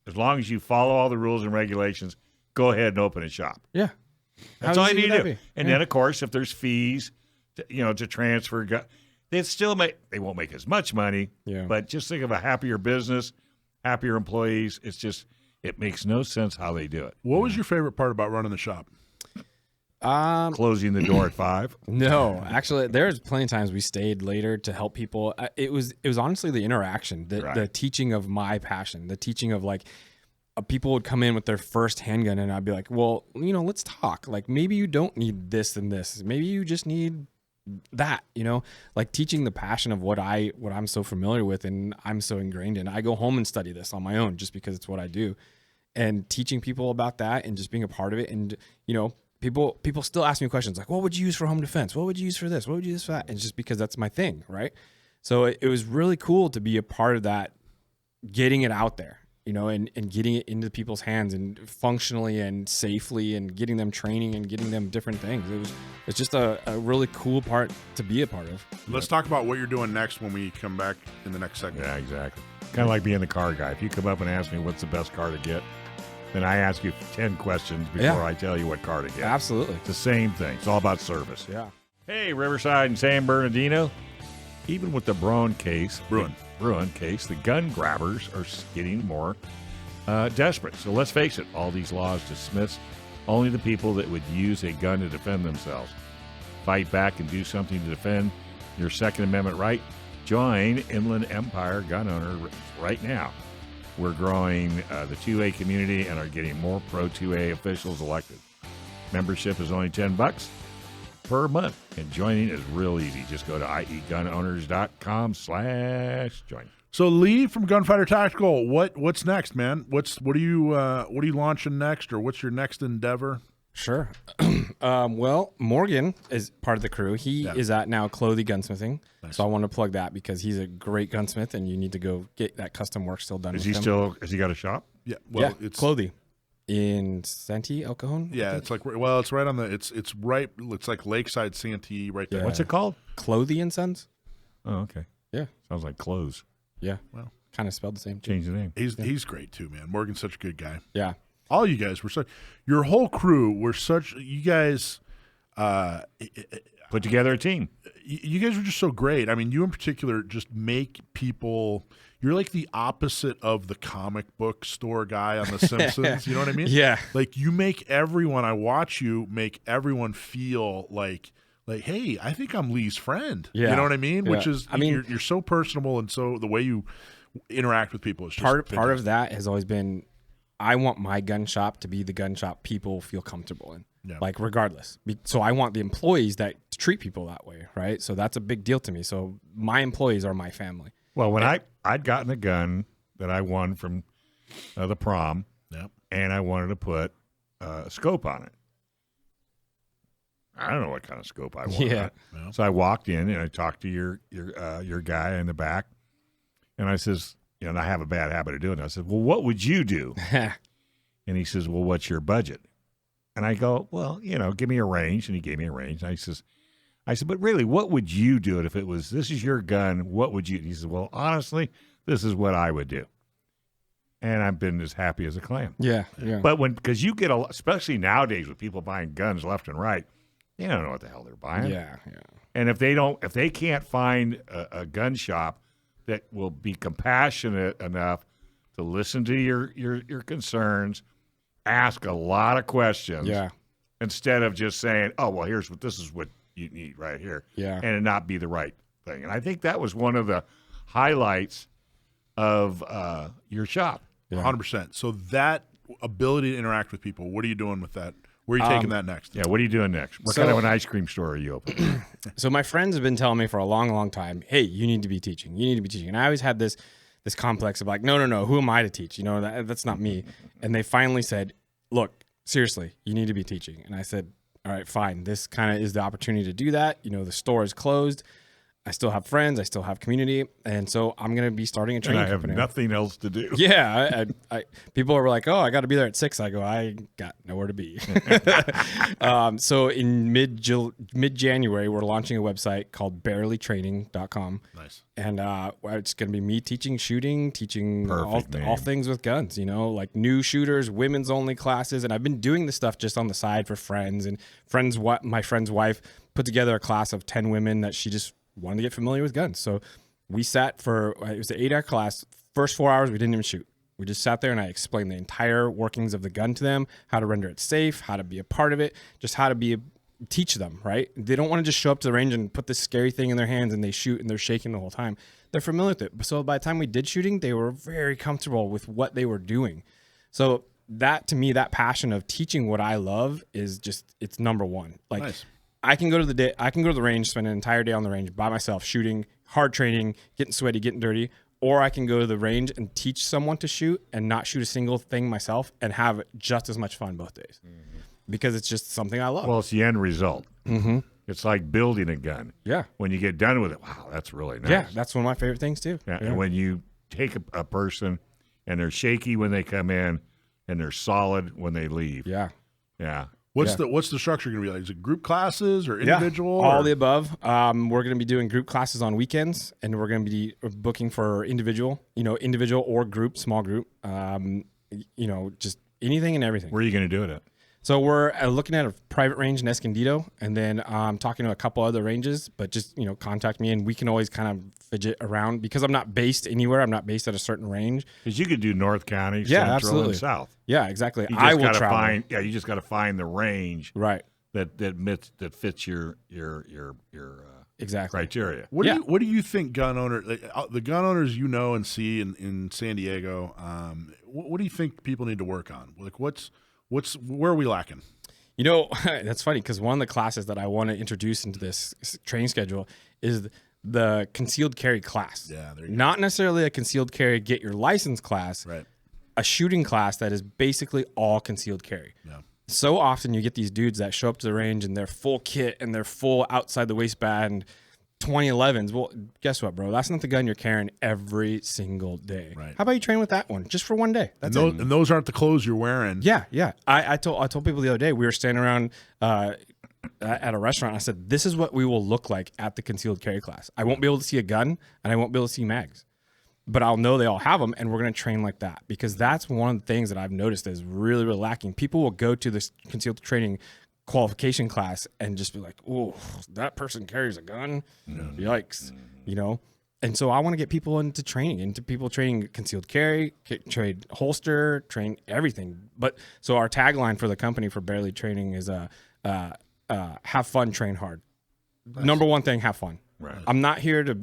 as long as you follow all the rules and regulations, go ahead and open a shop." Yeah. That's How all you easy need would to that do. be? And then, of course, if there's fees, to transfer, they still they won't make as much money. Yeah. But just think of a happier business, happier employees. It makes no sense how they do it. What was your favorite part about running the shop? Closing the door at 5. No, actually, there's plenty of times we stayed later to help people. It was honestly the interaction, the Right. teaching of my passion, the teaching of like people would come in with their first handgun, and I'd be like, well, let's talk. Like maybe you don't need this and this. Maybe you just need that. Like teaching the passion of what I'm so familiar with and I'm so ingrained in. I go home and study this on my own just because it's what I do, and teaching people about that and just being a part of it. And People still ask me questions like, what would you use for home defense? What would you use for this? What would you use for that? And it's just because that's my thing, right? So it was really cool to be a part of that, getting it out there, and getting it into people's hands and functionally and safely and getting them training and getting them different things. It's just a really cool part to be a part of. Let's talk about what you're doing next when we come back in the next segment. Yeah, exactly. Kind of like being the car guy. If you come up and ask me what's the best car to get, then I ask you 10 questions before Yeah. I tell you what car to get. Absolutely. It's the same thing. It's all about service. Yeah. Hey, Riverside and San Bernardino. Even with the Bruin case, the gun grabbers are getting more desperate. So let's face it, all these laws dismiss only the people that would use a gun to defend themselves. Fight back and do something to defend your Second Amendment right. Join Inland Empire Gun Owners right now. We're growing the 2A community and are getting more pro 2A officials elected. Membership is only $10 per month, and joining is real easy. Just go to iegunowners.com/join. So Lee from Gunfighter Tactical, what's next, man? What are you launching next, or what's your next endeavor? Sure. Well, Morgan is part of the crew. He is at now Clothy Gunsmithing. Nice. So I want to plug that because he's a great gunsmith and you need to go get that custom work still done. Has with he him. has he got a shop? Yeah, well, yeah, it's Clothy in Santee, El Cajon. I yeah, think? it's like it's right on the it's right. It's like Lakeside Santee, right there. Yeah. What's it called? Clothy and Sons. Oh, okay. Yeah. Sounds like clothes. Yeah. Well. Kind of spelled the same. Too. Change the name. He's great too, man. Morgan's such a good guy. Yeah. All you guys were such. Your whole crew were such. You guys. Put together a team. You guys are just so great. I mean, you in particular just make people. You're like the opposite of the comic book store guy on The Simpsons. You know what I mean? Yeah. Like you make everyone. I watch you make everyone feel like, hey, I think I'm Lee's friend. Yeah. You know what I mean? Yeah. Which is, I mean, you're so personable, and so the way you interact with people is just part of that has always been, I want my gun shop to be the gun shop people feel comfortable in. Yeah. Like regardless. So I want the employees that treat people that way, right? So that's a big deal to me. So my employees are my family. Well, when I'd gotten a gun that I won from the prom, Yep. and I wanted to put a scope on it. I don't know what kind of scope I wanted. Yeah. Yeah. So I walked in and I talked to your guy in the back, and I says, and I have a bad habit of doing it. I said, well, what would you do? And he says, well, what's your budget? And I go, well, give me a range. And he gave me a range. And I said, but really, what would you do if it was, this is your gun, what would you do? He said, well, honestly, this is what I would do. And I've been as happy as a clam. Yeah. But because you get especially nowadays with people buying guns left and right, they don't know what the hell they're buying. Yeah. And if they can't find a gun shop that will be compassionate enough to listen to your concerns, ask a lot of questions, instead of just saying, oh, well, this is what you need right here, and it not be the right thing. And I think that was one of the highlights of your shop. 100%. So that ability to interact with people, what are you doing with that? Where are you taking that next? Yeah, what are you doing next? What kind of an ice cream store are you opening? So my friends have been telling me for a long, long time, hey, you need to be teaching. You need to be teaching. And I always had this complex of like, no, who am I to teach? That's not me. And they finally said, look, seriously, you need to be teaching. And I said, all right, fine. This kind of is the opportunity to do that. The store is closed. I still have friends. I still have community. And so I'm going to be starting a training and I have company. nothing else to do. Yeah. I people are like, oh, I got to be there at 6. I go, I got nowhere to be. So in mid-January, we're launching a website called barelytraining.com. Nice. And it's going to be me teaching shooting, teaching Perfect all things with guns, like new shooters, women's only classes. And I've been doing this stuff just on the side for friends. And my friend's wife put together a class of 10 women that she just wanted to get familiar with guns. So we sat it was an 8-hour class. First 4 hours, we didn't even shoot. We just sat there and I explained the entire workings of the gun to them, how to render it safe, how to be a part of it, just how to teach them, right? They don't want to just show up to the range and put this scary thing in their hands and they shoot and they're shaking the whole time. They're familiar with it. So by the time we did shooting, they were very comfortable with what they were doing. So that, to me, that passion of teaching what I love is it's number one. Like, nice. I can go to the range, spend an entire day on the range by myself, shooting, hard training, getting sweaty, getting dirty, or I can go to the range and teach someone to shoot and not shoot a single thing myself and have just as much fun both days, because it's just something I love. Well, it's the end result. Mm-hmm. It's like building a gun. Yeah. When you get done with it, wow, that's really nice. Yeah, that's one of my favorite things too. Yeah. And when you take a person and they're shaky when they come in and they're solid when they leave. Yeah. Yeah. What's the structure going to be like? Is it group classes or individual? All the above. We're going to be doing group classes on weekends, and we're going to be booking for individual or group, small group, just anything and everything. Where are you going to do it at? So we're looking at a private range in Escondido, and then talking to a couple other ranges, but just, contact me, and we can always kind of fidget around because I'm not based anywhere. I'm not based at a certain range. Because you could do North County, Central, absolutely. and South. Yeah, exactly. You I just will gotta travel. you just got to find the range right that fits your exactly criteria. What do you think gun owners, the gun owners and see in San Diego, what do you think people need to work on? Like where are we lacking? That's funny because one of the classes that I want to introduce into this training schedule is the concealed carry class. Yeah, there you go. Not necessarily a concealed carry get your license class, right? A shooting class that is basically all concealed carry. Yeah. So often you get these dudes that show up to the range and they're full kit and they're full outside the waistband 2011s. Well, guess what, bro? That's not the gun you're carrying every single day. Right. How about you train with that one just for one day? That's it. And those aren't the clothes you're wearing. Yeah. I told people the other day, we were standing around at a restaurant. I said, this is what we will look like at the concealed carry class. I won't be able to see a gun and I won't be able to see mags, but I'll know they all have them, and we're going to train like that, because that's one of the things that I've noticed is really, really lacking. People will go to this concealed training qualification class and just be like, oh, that person carries a gun. Yikes. You know? And so I want to get people into people training concealed carry, train holster, train everything. But so our tagline for the company for Barely Training is have fun, train hard. Nice. Number one thing, have fun. Right. I'm not here to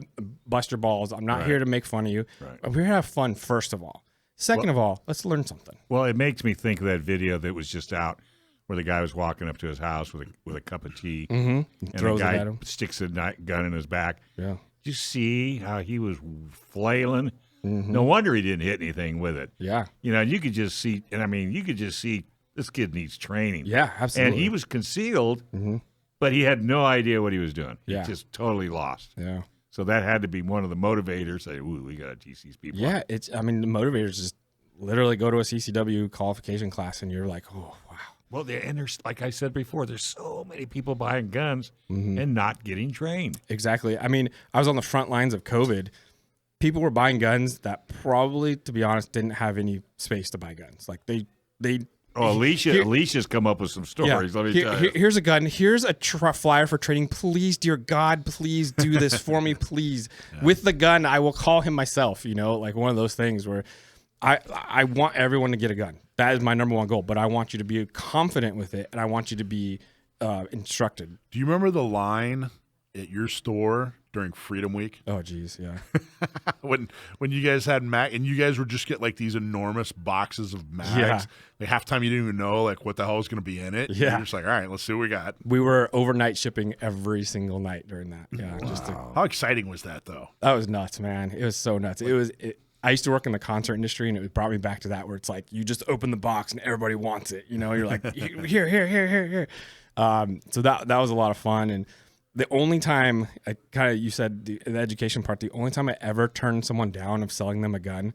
bust your balls. I'm not here to make fun of you. Right. I'm here to have fun, first of all. Second of all, let's learn something. Well, it makes me think of that video that was just out where the guy was walking up to his house with a cup of tea, and throws the guy it at him. sticks a gun in his back. Yeah. Did you see how he was flailing? No wonder he didn't hit anything with it. Yeah. You know, you could just see, this kid needs training. Yeah, absolutely. And he was concealed, but he had no idea what he was doing. Yeah. He just totally lost. Yeah. So that had to be one of the motivators. Say, ooh, we got to teach these people. Yeah, the motivators just literally go to a CCW qualification class, and you're like, oh, wow. Well, and there's, like I said before, there's so many people buying guns and not getting trained. Exactly. I mean, I was on the front lines of COVID. People were buying guns that probably, to be honest, didn't have any space to buy guns. Like they. Oh, Alicia's come up with some stories. Let me tell you. Here's a gun. Here's a flyer for training. Please, dear God, please do this for me, please. Yeah. With the gun, I will call him myself. You know, like one of those things where I want everyone to get a gun. That is my number one goal. But I want you to be confident with it, and I want you to be instructed. Do you remember the line at your store during Freedom Week? Oh, geez, yeah. when you guys had mag, and you guys would just get like these enormous boxes of mags. Yeah. Like half time you didn't even know like what the hell was going to be in it. Yeah. You're just like, all right, let's see what we got. We were overnight shipping every single night during that. Yeah. Wow. How exciting was that though? That was nuts, man. It was so nuts. I used to work in the concert industry, and it brought me back to that where it's like you just open the box and everybody wants it. You know, you're like, here. So that was a lot of fun. And the only time you said the education part, the only time I ever turned someone down of selling them a gun,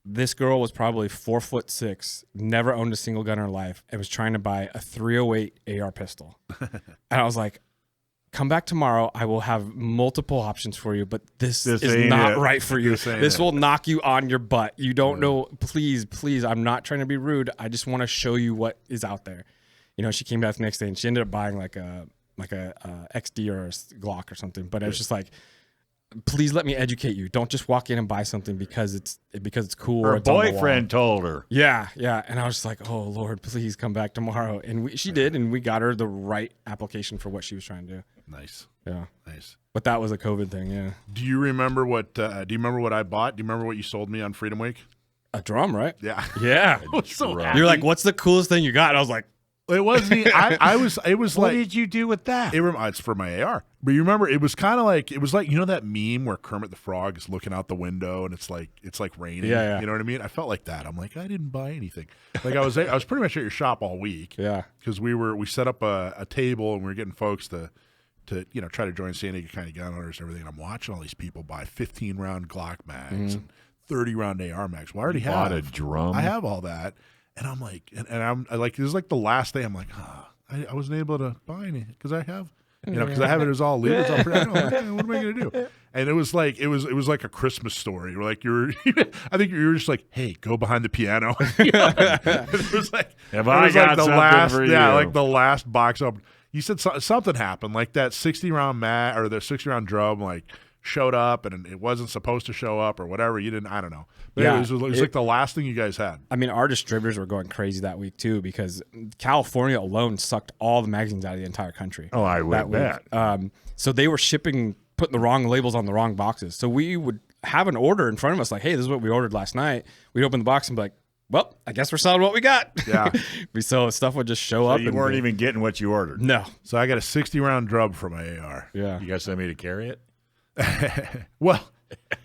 this girl was probably 4'6", never owned a single gun in her life, and was trying to buy a .308 AR pistol. And I was like, come back tomorrow. I will have multiple options for you, but this is not right for you. This will knock you on your butt. You don't know. Please, I'm not trying to be rude. I just want to show you what is out there. You know, she came back the next day and she ended up buying like a XD or a Glock or something. But it was just like, please let me educate you. Don't just walk in and buy something because it's cool. Her or it's on the wall. boyfriend told her. Yeah. And I was just like, oh Lord, please come back tomorrow. And she did, and we got her the right application for what she was trying to do. Nice. Yeah. Nice. But that was a COVID thing. Yeah. Do you remember what? Do you remember what I bought? Do you remember what you sold me on Freedom Week? A drum, right? Yeah. Yeah. I was so happy. You're like, what's the coolest thing you got? And I was like, it wasn't. It was What like. did you do with that? It's for my AR. But you remember, it was like you know that meme where Kermit the Frog is looking out the window and it's like raining. Yeah. You know what I mean? I felt like that. I'm like, I didn't buy anything. Like I was pretty much at your shop all week. Yeah. Because we set up a table and we were getting folks to try to join San Diego County gun owners and everything. And I'm watching all these people buy 15-round Glock mags and 30-round AR mags. Well, I already have a drum. I have all that. And I'm like, and I'm like, this is like the last day. I'm like, I wasn't able to buy any because I have, because I have it as all legal. What am I going to do? And it was like like a Christmas story. Where like I think you were just like, hey, go behind the piano. It was like, the last box up. You said something happened, like that 60-round mat or the 60-round drum, like showed up and it wasn't supposed to show up or whatever. You didn't, I don't know. But it was like the last thing you guys had. I mean, our distributors were going crazy that week too because California alone sucked all the magazines out of the entire country. Oh, I would bet. So they were putting the wrong labels on the wrong boxes. So we would have an order in front of us, like, hey, this is what we ordered last night. We'd open the box and be like, well, I guess we're selling what we got. Yeah. So stuff would just show up. You weren't even getting what you ordered. No. So I got a 60-round drum for my AR. Yeah. You got somebody to carry it? Well,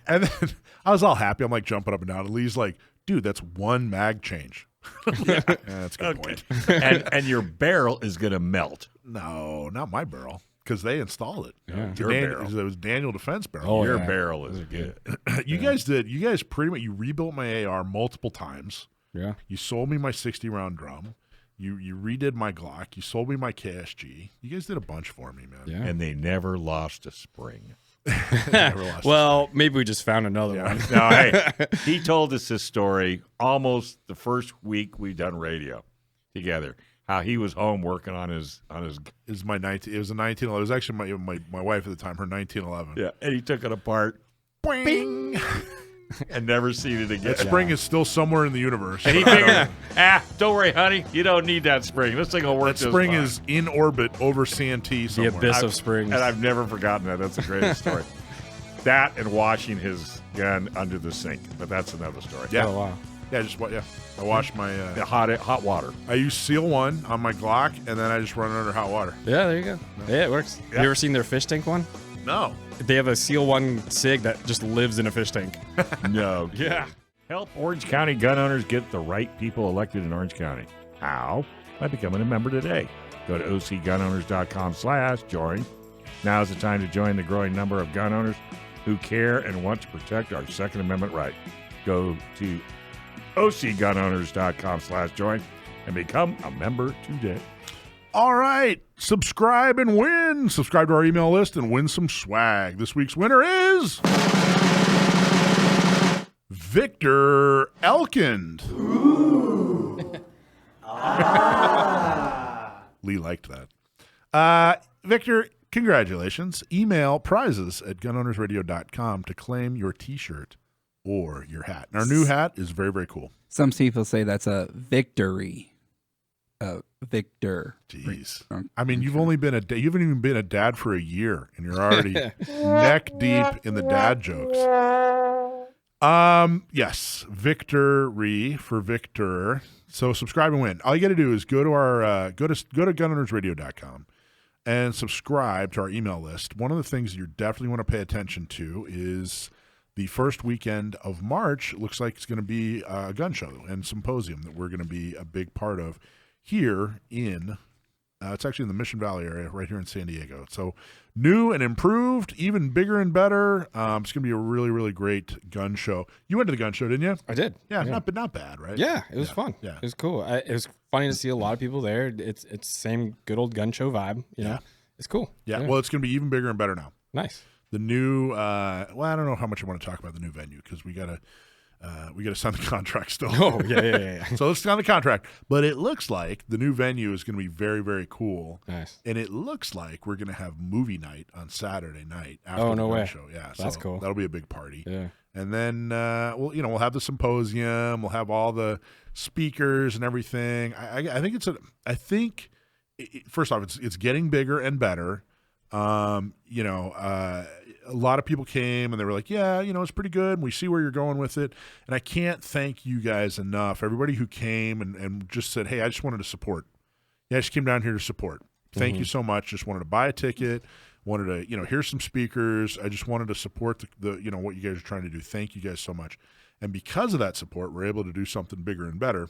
and then I was all happy. I'm like jumping up and down. And Lee's like, dude, that's one mag change. Yeah, that's a good point. and your barrel is going to melt. No, not my barrel. Because they installed it. Yeah. Your barrel. It was Daniel Defense barrel. Oh, your yeah. barrel is good. You guys pretty much, you rebuilt my AR multiple times. Yeah. You sold me my 60-round drum. You redid my Glock. You sold me my KSG. You guys did a bunch for me, man. Yeah. And they never lost a spring. Well, maybe we just found another one. No, hey, he told us this story almost the first week we've done radio together. how he was home working on his. It was a 1911. It was actually my wife at the time, her 1911. Yeah, and he took it apart. Bing! And never seen it again. That spring is still somewhere in the universe. And he figured, don't worry, honey, you don't need that spring. This thing will work. That spring is in orbit over Santee somewhere. The abyss of springs. And I've never forgotten that. That's the greatest story. That and washing his gun under the sink, but that's another story. Yeah. Oh, wow. Yeah, I wash my. The hot water. I use Seal 1 on my Glock, and then I just run it under hot water. Yeah, there you go. Yeah, it works. Yeah. You ever seen their fish tank one? No. They have a Seal 1 SIG that just lives in a fish tank. No. Yeah. Help Orange County gun owners get the right people elected in Orange County. How? By becoming a member today. Go to ocgunowners.com/join. Now is the time to join the growing number of gun owners who care and want to protect our Second Amendment right. Go to ocgunowners.com/join and become a member today. All right. Subscribe and win. Subscribe to our email list and win some swag. This week's winner is Victor Elkind. Lee liked that. Victor, congratulations. Email prizes@gunownersradio.com to claim your T-shirt or your hat. And our new hat is very, very cool. Some people say that's a victory. Victor. Jeez. I mean, you haven't even been a dad for a year, and you're already neck deep in the dad jokes. Yes, victory for Victor. So subscribe and win. All you got to do is go to our go to gunownersradio.com and subscribe to our email list. One of the things you definitely want to pay attention to is the first weekend of March. It looks like it's going to be a gun show and symposium that we're going to be a big part of here in, it's actually in the Mission Valley area right here in San Diego. So new and improved, even bigger and better. It's going to be a really, really great gun show. You went to the gun show, didn't you? I did. Yeah. Not bad, right? Yeah, it was fun. Yeah. It was cool. It was funny to see a lot of people there. It's same good old gun show vibe. You know, it's cool. Yeah. Well, it's going to be even bigger and better now. Nice. The new, I don't know how much I want to talk about the new venue because we got to sign the contract still. Oh, yeah. So let's sign the contract. But it looks like the new venue is going to be very, very cool. Nice. And it looks like we're going to have movie night on Saturday night after the gun show. Yeah, that's cool. That'll be a big party. Yeah. And then we'll have the symposium. We'll have all the speakers and everything. I think first off, it's getting bigger and better. A lot of people came and they were like, it's pretty good. And we see where you're going with it. And I can't thank you guys enough. Everybody who came and just said, hey, I just wanted to support. Yeah, I just came down here to support. Thank you so much. Just wanted to buy a ticket. Wanted to, hear some speakers. I just wanted to support the what you guys are trying to do. Thank you guys so much. And because of that support, we're able to do something bigger and better.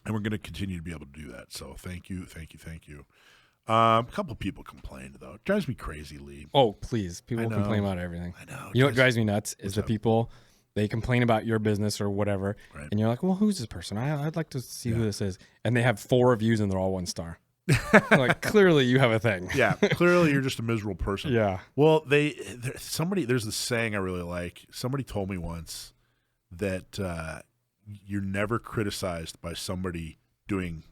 And we're going to continue to be able to do that. So thank you. A couple people complained, though. It drives me crazy, Lee. Oh, please. People complain about everything. I know. You know what drives me nuts is the people, they complain about your business or whatever. Right. And you're like, well, who's this person? I'd like to see who this is. And they have 4 reviews and they're all 1 star. Like, clearly you have a thing. Yeah, clearly you're just a miserable person. Yeah. Well, there's this saying I really like. Somebody told me once that you're never criticized by somebody doing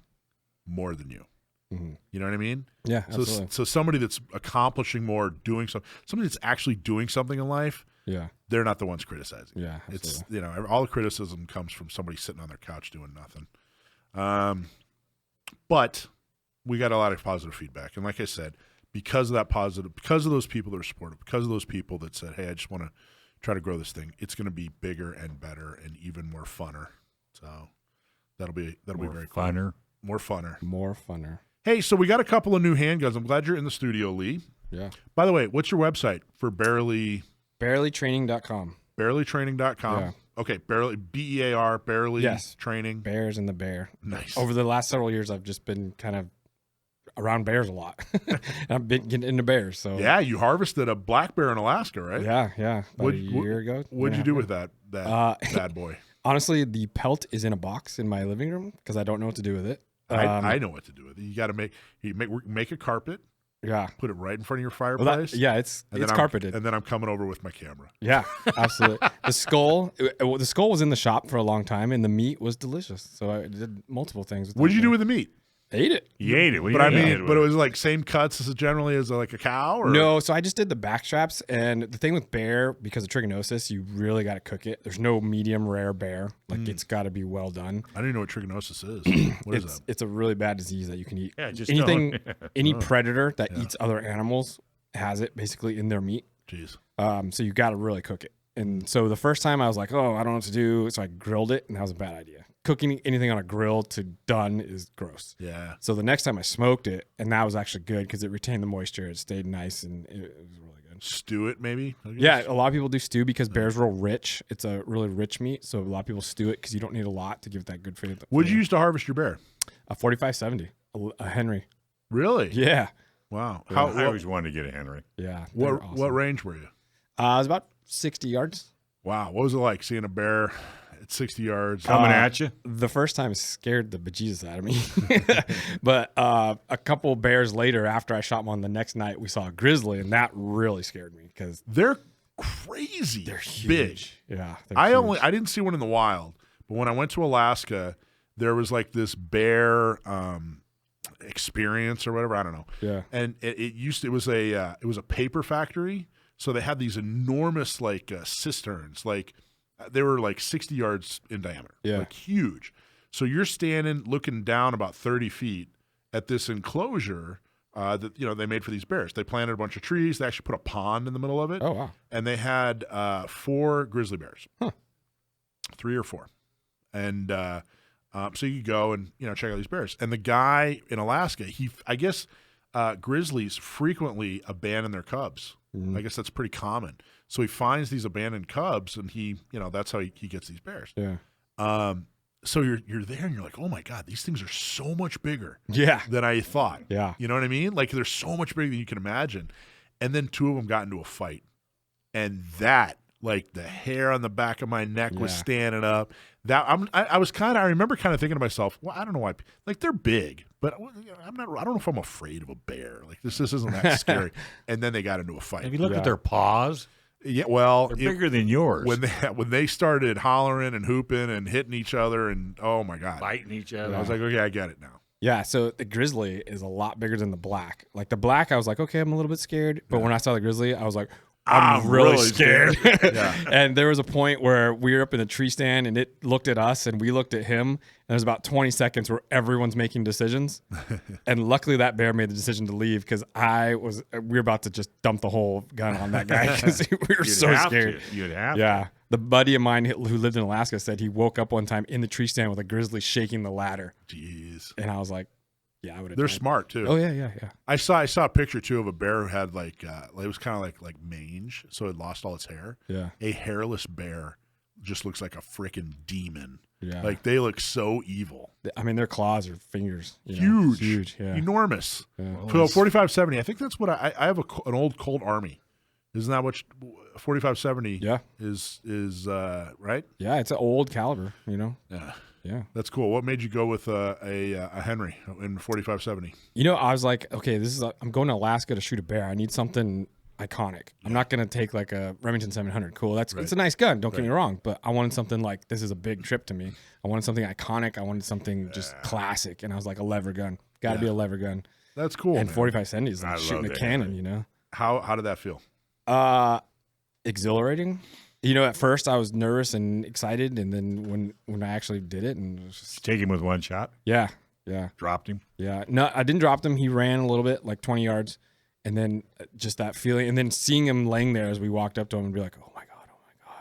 more than you. Mm-hmm. You know what I mean? Yeah, absolutely. So somebody that's accomplishing more, doing somebody that's actually doing something in life, Yeah. they're not the ones criticizing. Yeah, absolutely. It's all the criticism comes from somebody sitting on their couch doing nothing. But we got a lot of positive feedback, and like I said, because of those people that are supportive, because of those people that said, "Hey, I just want to try to grow this thing," it's going to be bigger and better and even more funner. So that'll be very cool. More funner. Hey, so we got a couple of new handguns. I'm glad you're in the studio, Lee. Yeah. By the way, what's your website for Barely? Barelytraining.com. Barelytraining.com. Yeah. Okay, Barely, BEAR, Barely Yes. Training. Bears and the bear. Nice. Over the last several years, I've just been kind of around bears a lot. And I've been getting into bears. So yeah, you harvested a black bear in Alaska, right? Yeah. About a year ago. What'd you do with that bad boy? Honestly, the pelt is in a box in my living room because I don't know what to do with it. I know what to do with it. You got to make a carpet. Yeah. Put it right in front of your fireplace. It's carpeted. And then I'm coming over with my camera. Yeah, absolutely. The skull was in the shop for a long time, and the meat was delicious. So I did multiple things. What did you do with the meat? Ate it. You ate it. What do But you I mean, mean, but it was like same cuts as generally as like a cow? Or? No, so I just did the back straps, and the thing with bear, because of trichinosis, you really got to cook it. There's no medium rare bear. Like it's got to be well done. I don't even know what trichinosis is. What is that? It's a really bad disease that you can eat. Yeah, just anything, any predator that eats other animals has it basically in their meat. Jeez. So you got to really cook it. And so the first time I was like, oh, I don't know what to do. So I grilled it, and that was a bad idea. Cooking anything on a grill to done is gross. Yeah. So the next time I smoked it, and that was actually good because it retained the moisture. It stayed nice, and it was really good. Stew it, maybe? Yeah, a lot of people do stew because bear's real rich. It's a really rich meat, so a lot of people stew it because you don't need a lot to give it that good flavor. What'd you use to harvest your bear? A 4570, a Henry. Really? Yeah. Wow. I always wanted to get a Henry. Yeah. What range were you? It was about 60 yards. Wow. What was it like seeing a bear at 60 yards? Coming at you? The first time scared the bejesus out of me. But a couple bears later, after I shot one the next night, we saw a grizzly, and that really scared me because They're crazy. they're huge. Big. Yeah. I didn't see one in the wild, but when I went to Alaska, there was like this bear experience or whatever. I don't know. Yeah. And it was a paper factory. So they had these enormous like cisterns, like they were like 60 yards in diameter, like huge. So you're standing looking down about 30 feet at this enclosure that they made for these bears. They planted a bunch of trees. They actually put a pond in the middle of it. Oh wow! And they had 4 grizzly bears, 3 or 4, and so you could go and check out these bears. And the guy in Alaska, I guess grizzlies frequently abandon their cubs. I guess that's pretty common. So he finds these abandoned cubs, and that's how he gets these bears. Yeah. So you're there, and you're like, oh my God, these things are so much bigger. Yeah. Than I thought. Yeah. You know what I mean? Like they're so much bigger than you can imagine. And then 2 of them got into a fight, and that, like the hair on the back of my neck was standing up. That I remember kind of thinking to myself, well, I don't know why, like they're big, but I don't know if I'm afraid of a bear. Like this isn't that scary. And then they got into a fight. Have you looked at their paws? Yeah, well, They're bigger than yours. when they started hollering and hooping and hitting each other and oh my God, Biting each other. I was like, okay, I get it now. Yeah, so the grizzly is a lot bigger than the black. Like the black, I was like, okay, I'm a little bit scared. But when I saw the grizzly, I was like, I'm really scared. And there was a point where we were up in a tree stand and it looked at us and we looked at him. And there's about 20 seconds where everyone's making decisions. And luckily that bear made the decision to leave because we were about to just dump the whole gun on that guy because we were so scared. You'd have Yeah. to. The buddy of mine who lived in Alaska said he woke up one time in the tree stand with a grizzly shaking the ladder. Jeez. And I was like, yeah, I would have. They're smart too. Oh yeah. I saw a picture too of a bear who had like it was kind of like mange, so it lost all its hair. Yeah. A hairless bear just looks like a freaking demon. Yeah. Like they look so evil. I mean, their claws are fingers. Huge. Yeah. Enormous. Yeah. So 4570. I think that's what I have an old Colt Army. Isn't that what 4570 is right? Yeah, it's an old caliber, Yeah. Yeah. That's cool. What made you go with a Henry in 4570? I was like, okay, I'm going to Alaska to shoot a bear. I need something iconic. I'm not going to take like a Remington 700. Cool. It's a nice gun. Don't get me wrong, but I wanted something like, this is a big trip to me. I wanted something iconic. I wanted something just classic. And I was like, a lever gun. Got to be a lever gun. That's cool. And man. 4570 is like shooting a cannon, How did that feel? Exhilarating. At first I was nervous and excited, and then when I actually did it, and it was just Take him with one shot. yeah. Dropped him. Yeah. No, I didn't drop him. He ran a little bit, like 20 yards, and then just that feeling, and then seeing him laying there as we walked up to him and be like, oh my God.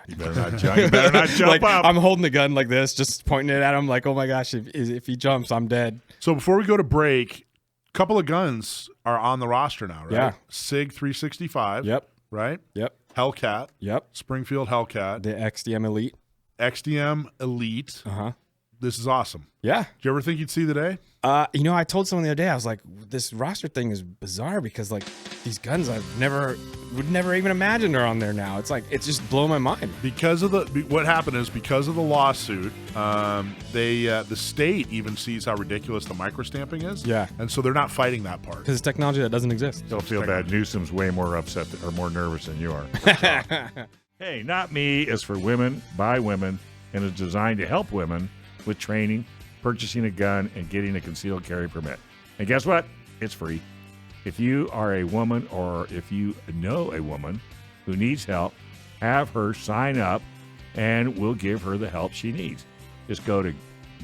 You better not jump. You better not jump Like up. I'm holding the gun like this, just pointing it at him, like, oh my gosh, if he jumps, I'm dead. So before we go to break, a couple of guns are on the roster now, right? Yeah. SIG 365. Yep. Right? Yep. Hellcat. Yep. Springfield Hellcat. The XDM Elite. XDM Elite. Uh-huh. This is awesome. Yeah. Did you ever think you'd see the day? I told someone the other day, I was like, this roster thing is bizarre because like these guns would never even imagine are on there now. It's like, it's just blowing my mind. Because of what happened is because of the lawsuit, the state even sees how ridiculous the microstamping is. Yeah. And so they're not fighting that part. Because it's technology that doesn't exist. Don't feel bad. Newsom's way more upset or more nervous than you are. Hey, Not Me is for women, by women, and is designed to help women with training purchasing a gun and getting a concealed carry permit. And guess what? It's free. If you are a woman or if you know a woman who needs help, have her sign up and we'll give her the help she needs. Just go to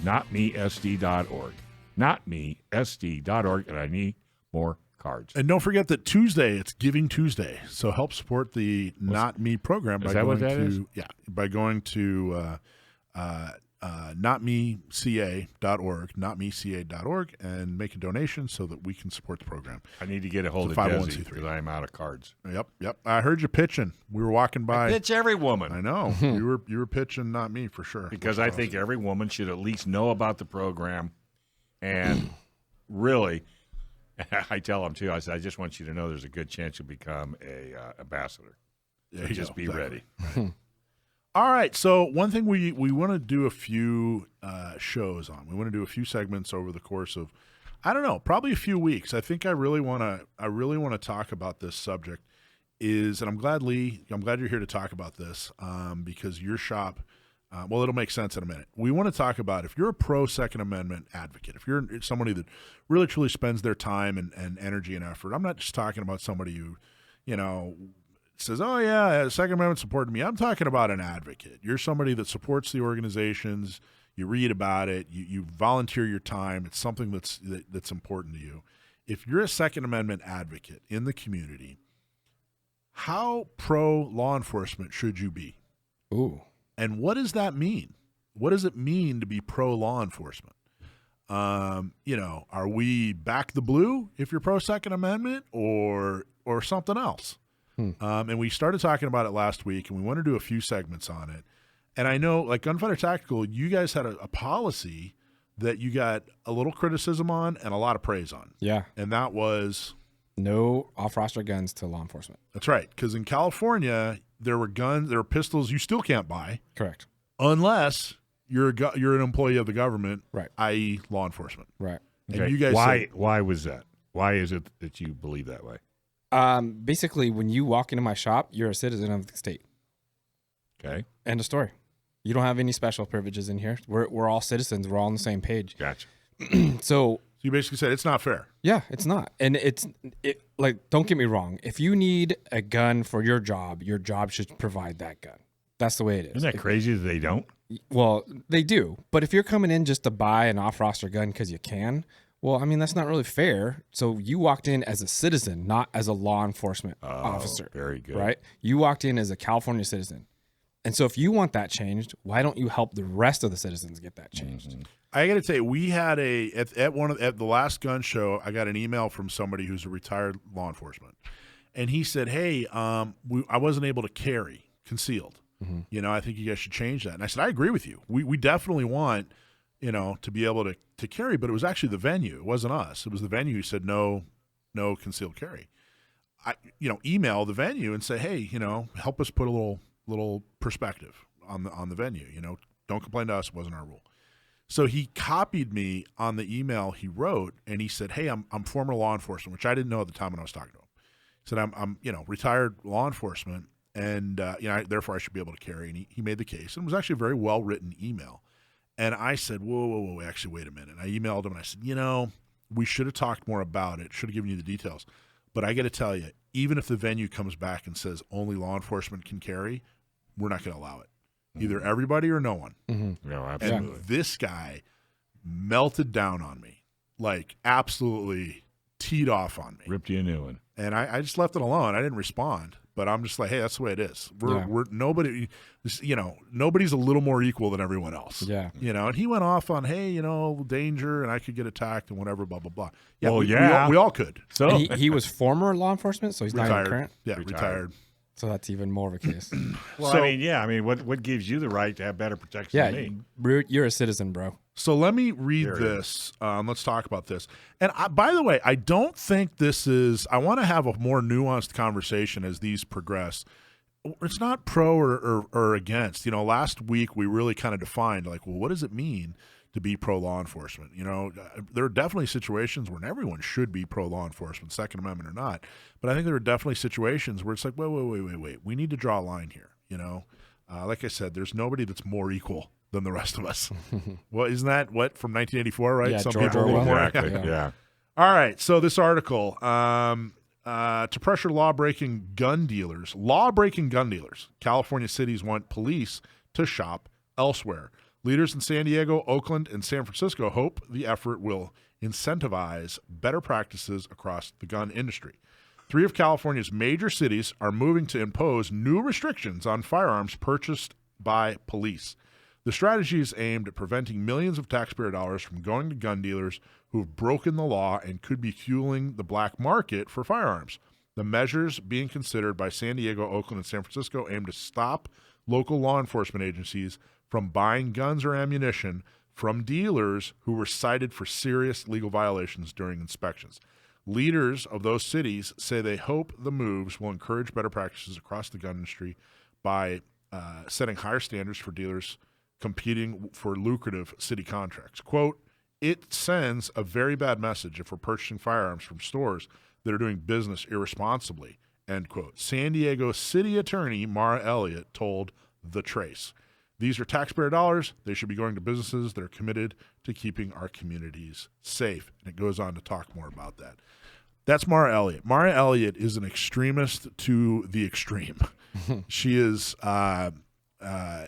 notmesd.org. Notmesd.org, and I need more cards. And don't forget that Tuesday, it's Giving Tuesday. So help support the Not Me program by going to notmeca.org, and make a donation so that we can support the program. I need to get a hold of Desi because I am out of cards. Yep. I heard you pitching. We were walking by. I pitch every woman. I know. you were pitching Not Me for sure. Because I think every woman should at least know about the program. And really, I tell them too, I said, I just want you to know there's a good chance you'll become a ambassador. So just be ready. Right. All right, so one thing we want to do a few shows on. We want to do a few segments over the course of, I don't know, probably a few weeks. I think I really want to talk about this subject. And I'm glad you're here to talk about this because your shop. Well, it'll make sense in a minute. We want to talk about if you're a pro Second Amendment advocate, if you're somebody that really truly spends their time and energy and effort. I'm not just talking about somebody who, says, oh, yeah, Second Amendment supported me. I'm talking about an advocate. You're somebody that supports the organizations. You read about it. You volunteer your time. It's something that's important to you. If you're a Second Amendment advocate in the community, how pro law enforcement should you be? Ooh. And what does that mean? What does it mean to be pro law enforcement? Are we back the blue if you're pro Second Amendment or something else? And we started talking about it last week, and we want to do a few segments on it. And I know, like Gunfighter Tactical, you guys had a policy that you got a little criticism on and a lot of praise on. Yeah. And that was? No off-roster guns to law enforcement. That's right. Because in California, there were pistols you still can't buy. Correct. Unless you're an employee of the government, right? I.e., law enforcement, right? And okay. you guys, why was that? Why is it that you believe that way? Basically, when you walk into my shop, you're a citizen of the state. Okay. End of story. You don't have any special privileges in here. We're all citizens. We're all on the same page. Gotcha. So you basically said it's not fair. Yeah, it's not. And don't get me wrong. If you need a gun for your job should provide that gun. That's the way it is. Isn't that crazy that they don't? Well, they do. But if you're coming in just to buy an off-roster gun because you can, well, I mean, that's not really fair. So you walked in as a citizen, not as a law enforcement officer. Very good. Right? You walked in as a California citizen. And so if you want that changed, why don't you help the rest of the citizens get that changed? Mm-hmm. I got to tell you, we had at the last gun show, I got an email from somebody who's a retired law enforcement, and he said, "Hey, I wasn't able to carry concealed. Mm-hmm. I think you guys should change that." And I said, "I agree with you. We definitely want, to be able to carry, but it was actually the venue. It wasn't us. It was the venue who said no concealed carry. I email the venue and say, hey, help us put a little perspective on the venue. Don't complain to us. It wasn't our rule." So he copied me on the email he wrote, and he said, "Hey, I'm former law enforcement," which I didn't know at the time when I was talking to him. He said, "I'm retired law enforcement, and therefore I should be able to carry." And he made the case, and it was actually a very well written email. And I said, "Whoa, actually, wait a minute." And I emailed him, and I said, we should have talked more about it. Should have given you the details. But I got to tell you, even if the venue comes back and says only law enforcement can carry, we're not going to allow it. Either everybody or no one. Mm-hmm. No, absolutely. And this guy melted down on me, like absolutely teed off on me. Ripped you a new one. And I just left it alone. I didn't respond. But I'm just like, hey, that's the way it is. We're nobody, nobody's a little more equal than everyone else. Yeah. And he went off on, hey, danger, and I could get attacked and whatever, blah, blah, blah. Yeah, well, we all could. So he was former law enforcement, so he's retired. not even current? Yeah, retired. So that's even more of a case. Well, what gives you the right to have better protection than me? You're a citizen, bro. So let me read this. Let's talk about this. And by the way, I don't think this is – I want to have a more nuanced conversation as these progress. It's not pro or against. Last week we really kind of defined, what does it mean to be pro-law enforcement? There are definitely situations where everyone should be pro-law enforcement, Second Amendment or not. But I think there are definitely situations where it's like, wait. We need to draw a line here, Like I said, there's nobody that's more equal than the rest of us. Well, isn't that what from 1984, right? Yeah, Some George people a little Orwell. more. Exactly. Yeah. All right. So this article, to pressure law-breaking gun dealers, California cities want police to shop elsewhere. Leaders in San Diego, Oakland, and San Francisco hope the effort will incentivize better practices across the gun industry. 3 of California's major cities are moving to impose new restrictions on firearms purchased by police. The strategy is aimed at preventing millions of taxpayer dollars from going to gun dealers who have broken the law and could be fueling the black market for firearms. The measures being considered by San Diego, Oakland, and San Francisco aim to stop local law enforcement agencies from buying guns or ammunition from dealers who were cited for serious legal violations during inspections. Leaders of those cities say they hope the moves will encourage better practices across the gun industry by setting higher standards for dealers competing for lucrative city contracts. Quote, it sends a very bad message if we're purchasing firearms from stores that are doing business irresponsibly, end quote. San Diego City Attorney Mara Elliott told The Trace. These are taxpayer dollars. They should be going to businesses that are committed to keeping our communities safe. And it goes on to talk more about that. That's Mara Elliott. Mara Elliott is an extremist to the extreme. She is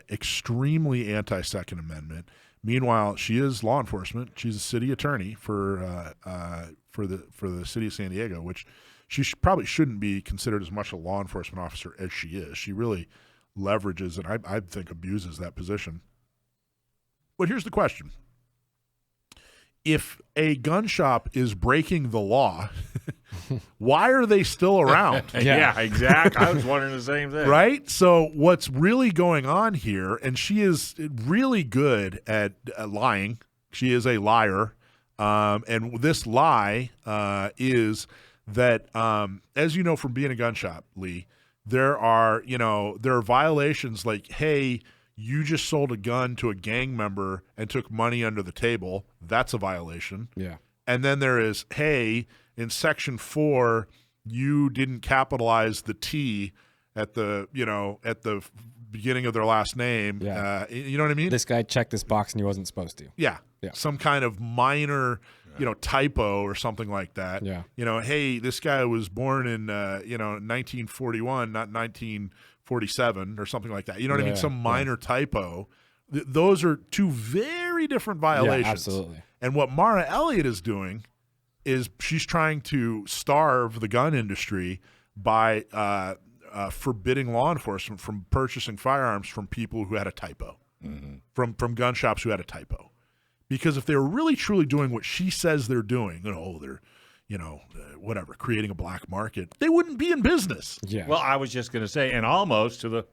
extremely anti-Second Amendment. Meanwhile, she is law enforcement. She's a city attorney for the city of San Diego, which she probably shouldn't be considered as much a law enforcement officer as she is. She really leverages and I think abuses that position. But here's the question. If a gun shop is breaking the law, why are they still around? Yeah, exactly. I was wondering the same thing. Right? So what's really going on here, and she is really good at lying. She is a liar. And this lie is that, as you know from being a gun shop, Lee, there are violations like, hey, you just sold a gun to a gang member and took money under the table. That's a violation. Yeah. And then there is, hey, in Section 4, you didn't capitalize the T at the beginning of their last name. Yeah. You know what I mean? This guy checked this box and he wasn't supposed to. Yeah. Some kind of minor, typo or something like that. Yeah. Hey, this guy was born in 1941, not 1947 or something like that. You know what I mean? Some minor typo. Those are 2 very different violations. Yeah, absolutely. And what Mara Elliott is doing is she's trying to starve the gun industry by forbidding law enforcement from purchasing firearms from people who had a typo, from gun shops who had a typo. Because if they were really truly doing what she says they're doing, they're, whatever, creating a black market, they wouldn't be in business. Yeah. Well, I was just going to say, and almost to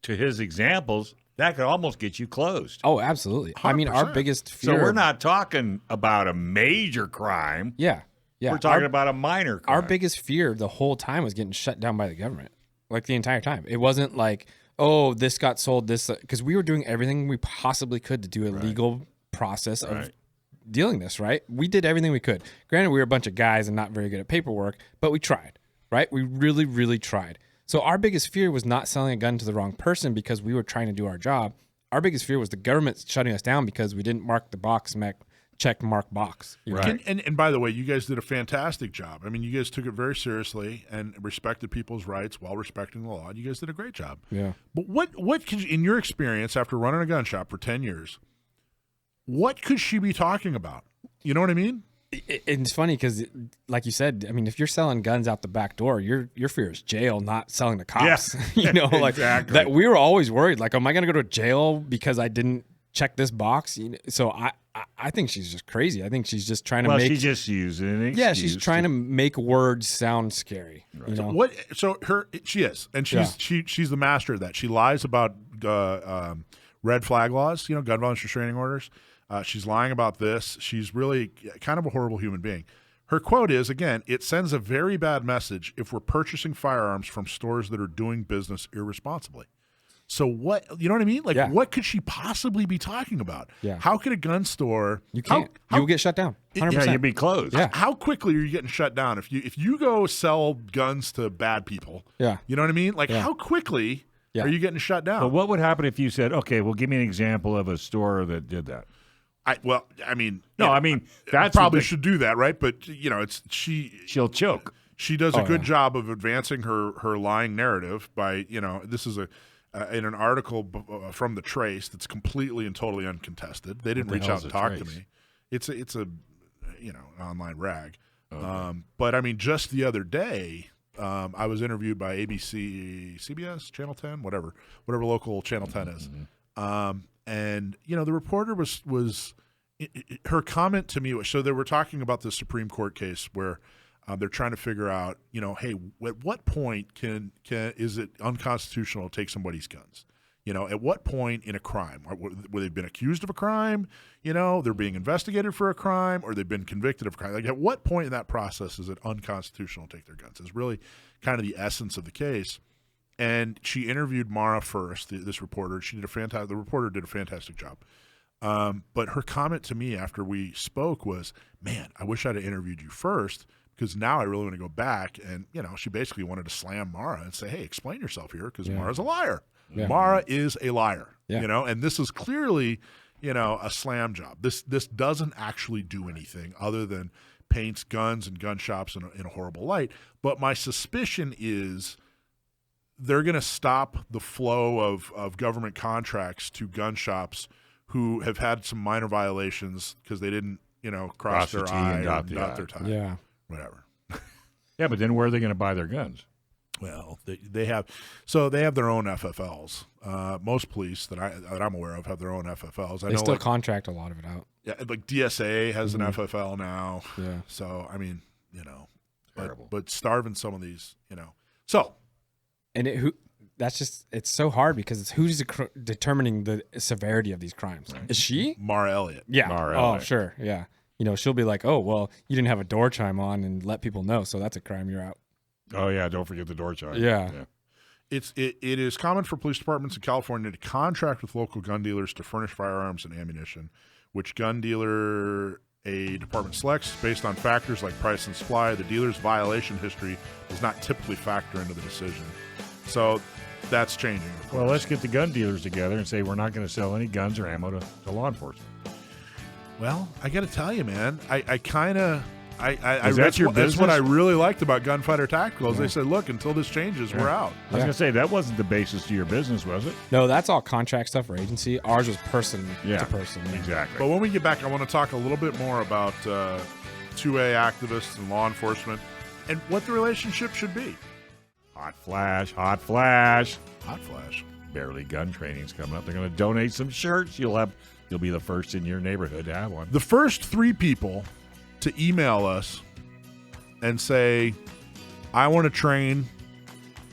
his examples, that could almost get you closed. Oh, absolutely. 100%. I mean, our biggest fear. So we're not talking about a major crime. Yeah. Yeah. We're talking about a minor crime. Our biggest fear the whole time was getting shut down by the government, like the entire time. It wasn't like, oh, this got sold, because we were doing everything we possibly could to do a legal process of dealing this, right? We did everything we could. Granted, we were a bunch of guys and not very good at paperwork, but we tried, right? We really, really tried. So our biggest fear was not selling a gun to the wrong person because we were trying to do our job. Our biggest fear was the government shutting us down because we didn't mark the box, check mark box. Right. And by the way, you guys did a fantastic job. I mean, you guys took it very seriously and respected people's rights while respecting the law. You guys did a great job. Yeah. But what could, in your experience, after running a gun shop for 10 years, what could she be talking about? You know what I mean? It's funny because, like you said, I mean, if you're selling guns out the back door, your fear is jail, not selling to cops. Yeah. Exactly. That we were always worried. Like, am I going to go to jail because I didn't check this box? So I think she's just crazy. I think she's just trying to make. she's just using an excuse. Yeah, she's trying to make words sound scary. Right. She is, and she's the master of that. She lies about red flag laws, gun violence restraining orders. She's lying about this. She's really kind of a horrible human being. Her quote is, again, it sends a very bad message if we're purchasing firearms from stores that are doing business irresponsibly. So what, you know what I mean? Like, what could she possibly be talking about? Yeah. How could a gun store? You can't. You'll get shut down. 100%. Yeah, you'd be closed. Yeah. How quickly are you getting shut down if you go sell guns to bad people? Yeah. You know what I mean? Like, how quickly Yeah. are you getting shut down? But what would happen if you said, okay, well, give me an example of a store that did that? I mean, That's probably what should do that, right? But it's she'll choke. she does a good job of advancing her lying narrative by this is in an article from the Trace that's completely and totally uncontested. They didn't reach out and talk to me. It's a an online rag. Okay. But I mean, just the other day, I was interviewed by ABC, CBS, Channel 10, whatever local Channel 10 is. And the reporter was her comment to me was, so they were talking about the Supreme Court case where they're trying to figure out, hey, at what point is it unconstitutional to take somebody's guns? At what point in a crime, where they've been accused of a crime, they're being investigated for a crime, or they've been convicted of a crime. Like, at what point in that process is it unconstitutional to take their guns? Is really kind of the essence of the case. And she interviewed Mara first, this reporter. The reporter did a fantastic job. But her comment to me after we spoke was, man, I wish I'd have interviewed you first, because now I really want to go back. And, she basically wanted to slam Mara and say, hey, explain yourself here, because Mara's a liar. Yeah. Mara is a liar, and this is clearly, a slam job. This doesn't actually do anything other than paints guns and gun shops in a horrible light. But my suspicion is they're going to stop the flow of government contracts to gun shops who have had some minor violations because they didn't, cross their I and dot their tie. Yeah. Whatever. Yeah, but then where are they going to buy their guns? Well, they have their own FFLs. Most police that I'm aware of have their own FFLs. They still contract a lot of it out. Yeah, like DSA has an FFL now. Yeah. So I mean, terrible. But starving some of these, So, and it's so hard because it's who's determining the severity of these crimes. Right. Is she? Mara Elliott. Yeah. Mara Oh, Elliott. sure. Yeah. She'll be like, oh, well, you didn't have a door chime on and let people know, so that's a crime. You're out. Oh yeah, don't forget the door chime. Yeah. It is common for police departments in California to contract with local gun dealers to furnish firearms and ammunition, which gun dealer a department selects based on factors like price and supply. The dealer's violation history does not typically factor into the decision. So that's changing. Well, let's get the gun dealers together and say we're not going to sell any guns or ammo to law enforcement. Well, I got to tell you, man, That's what I really liked about Gunfighter Tactical is they said, look, until this changes, we're out. I was going to say, that wasn't the basis to your business, was it? No, that's all contract stuff for agency. Ours was person to person. Exactly. But when we get back, I want to talk a little bit more about 2A activists and law enforcement and what the relationship should be. Hot flash, hot flash. Hot flash. Barely Gun Training's coming up. They're going to donate some shirts. You'll be the first in your neighborhood to have one. The first 3 people to email us and say, I want to train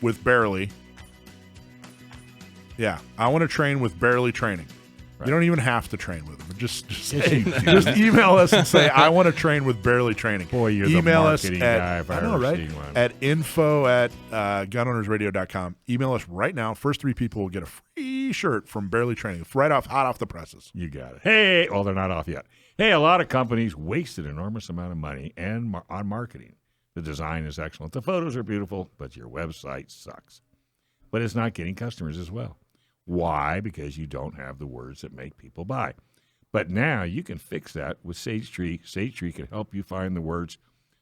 with Barely. Yeah, I want to train with Barely Training. Right. You don't even have to train with them. Just email us and say, I want to train with Barely Training. Boy, you're email the us marketing at, guy if I know, ever right? seen one. At info@gunownersradio.com. Email us right now. First 3 people will get a free shirt from Barely Training. It's hot off the presses. You got it. Hey, well, they're not off yet. Hey, a lot of companies wasted an enormous amount of money on marketing. The design is excellent. The photos are beautiful, but your website sucks. But it's not getting customers as well. Why? Because you don't have the words that make people buy. But now you can fix that with Sage Tree. Sage Tree can help you find the words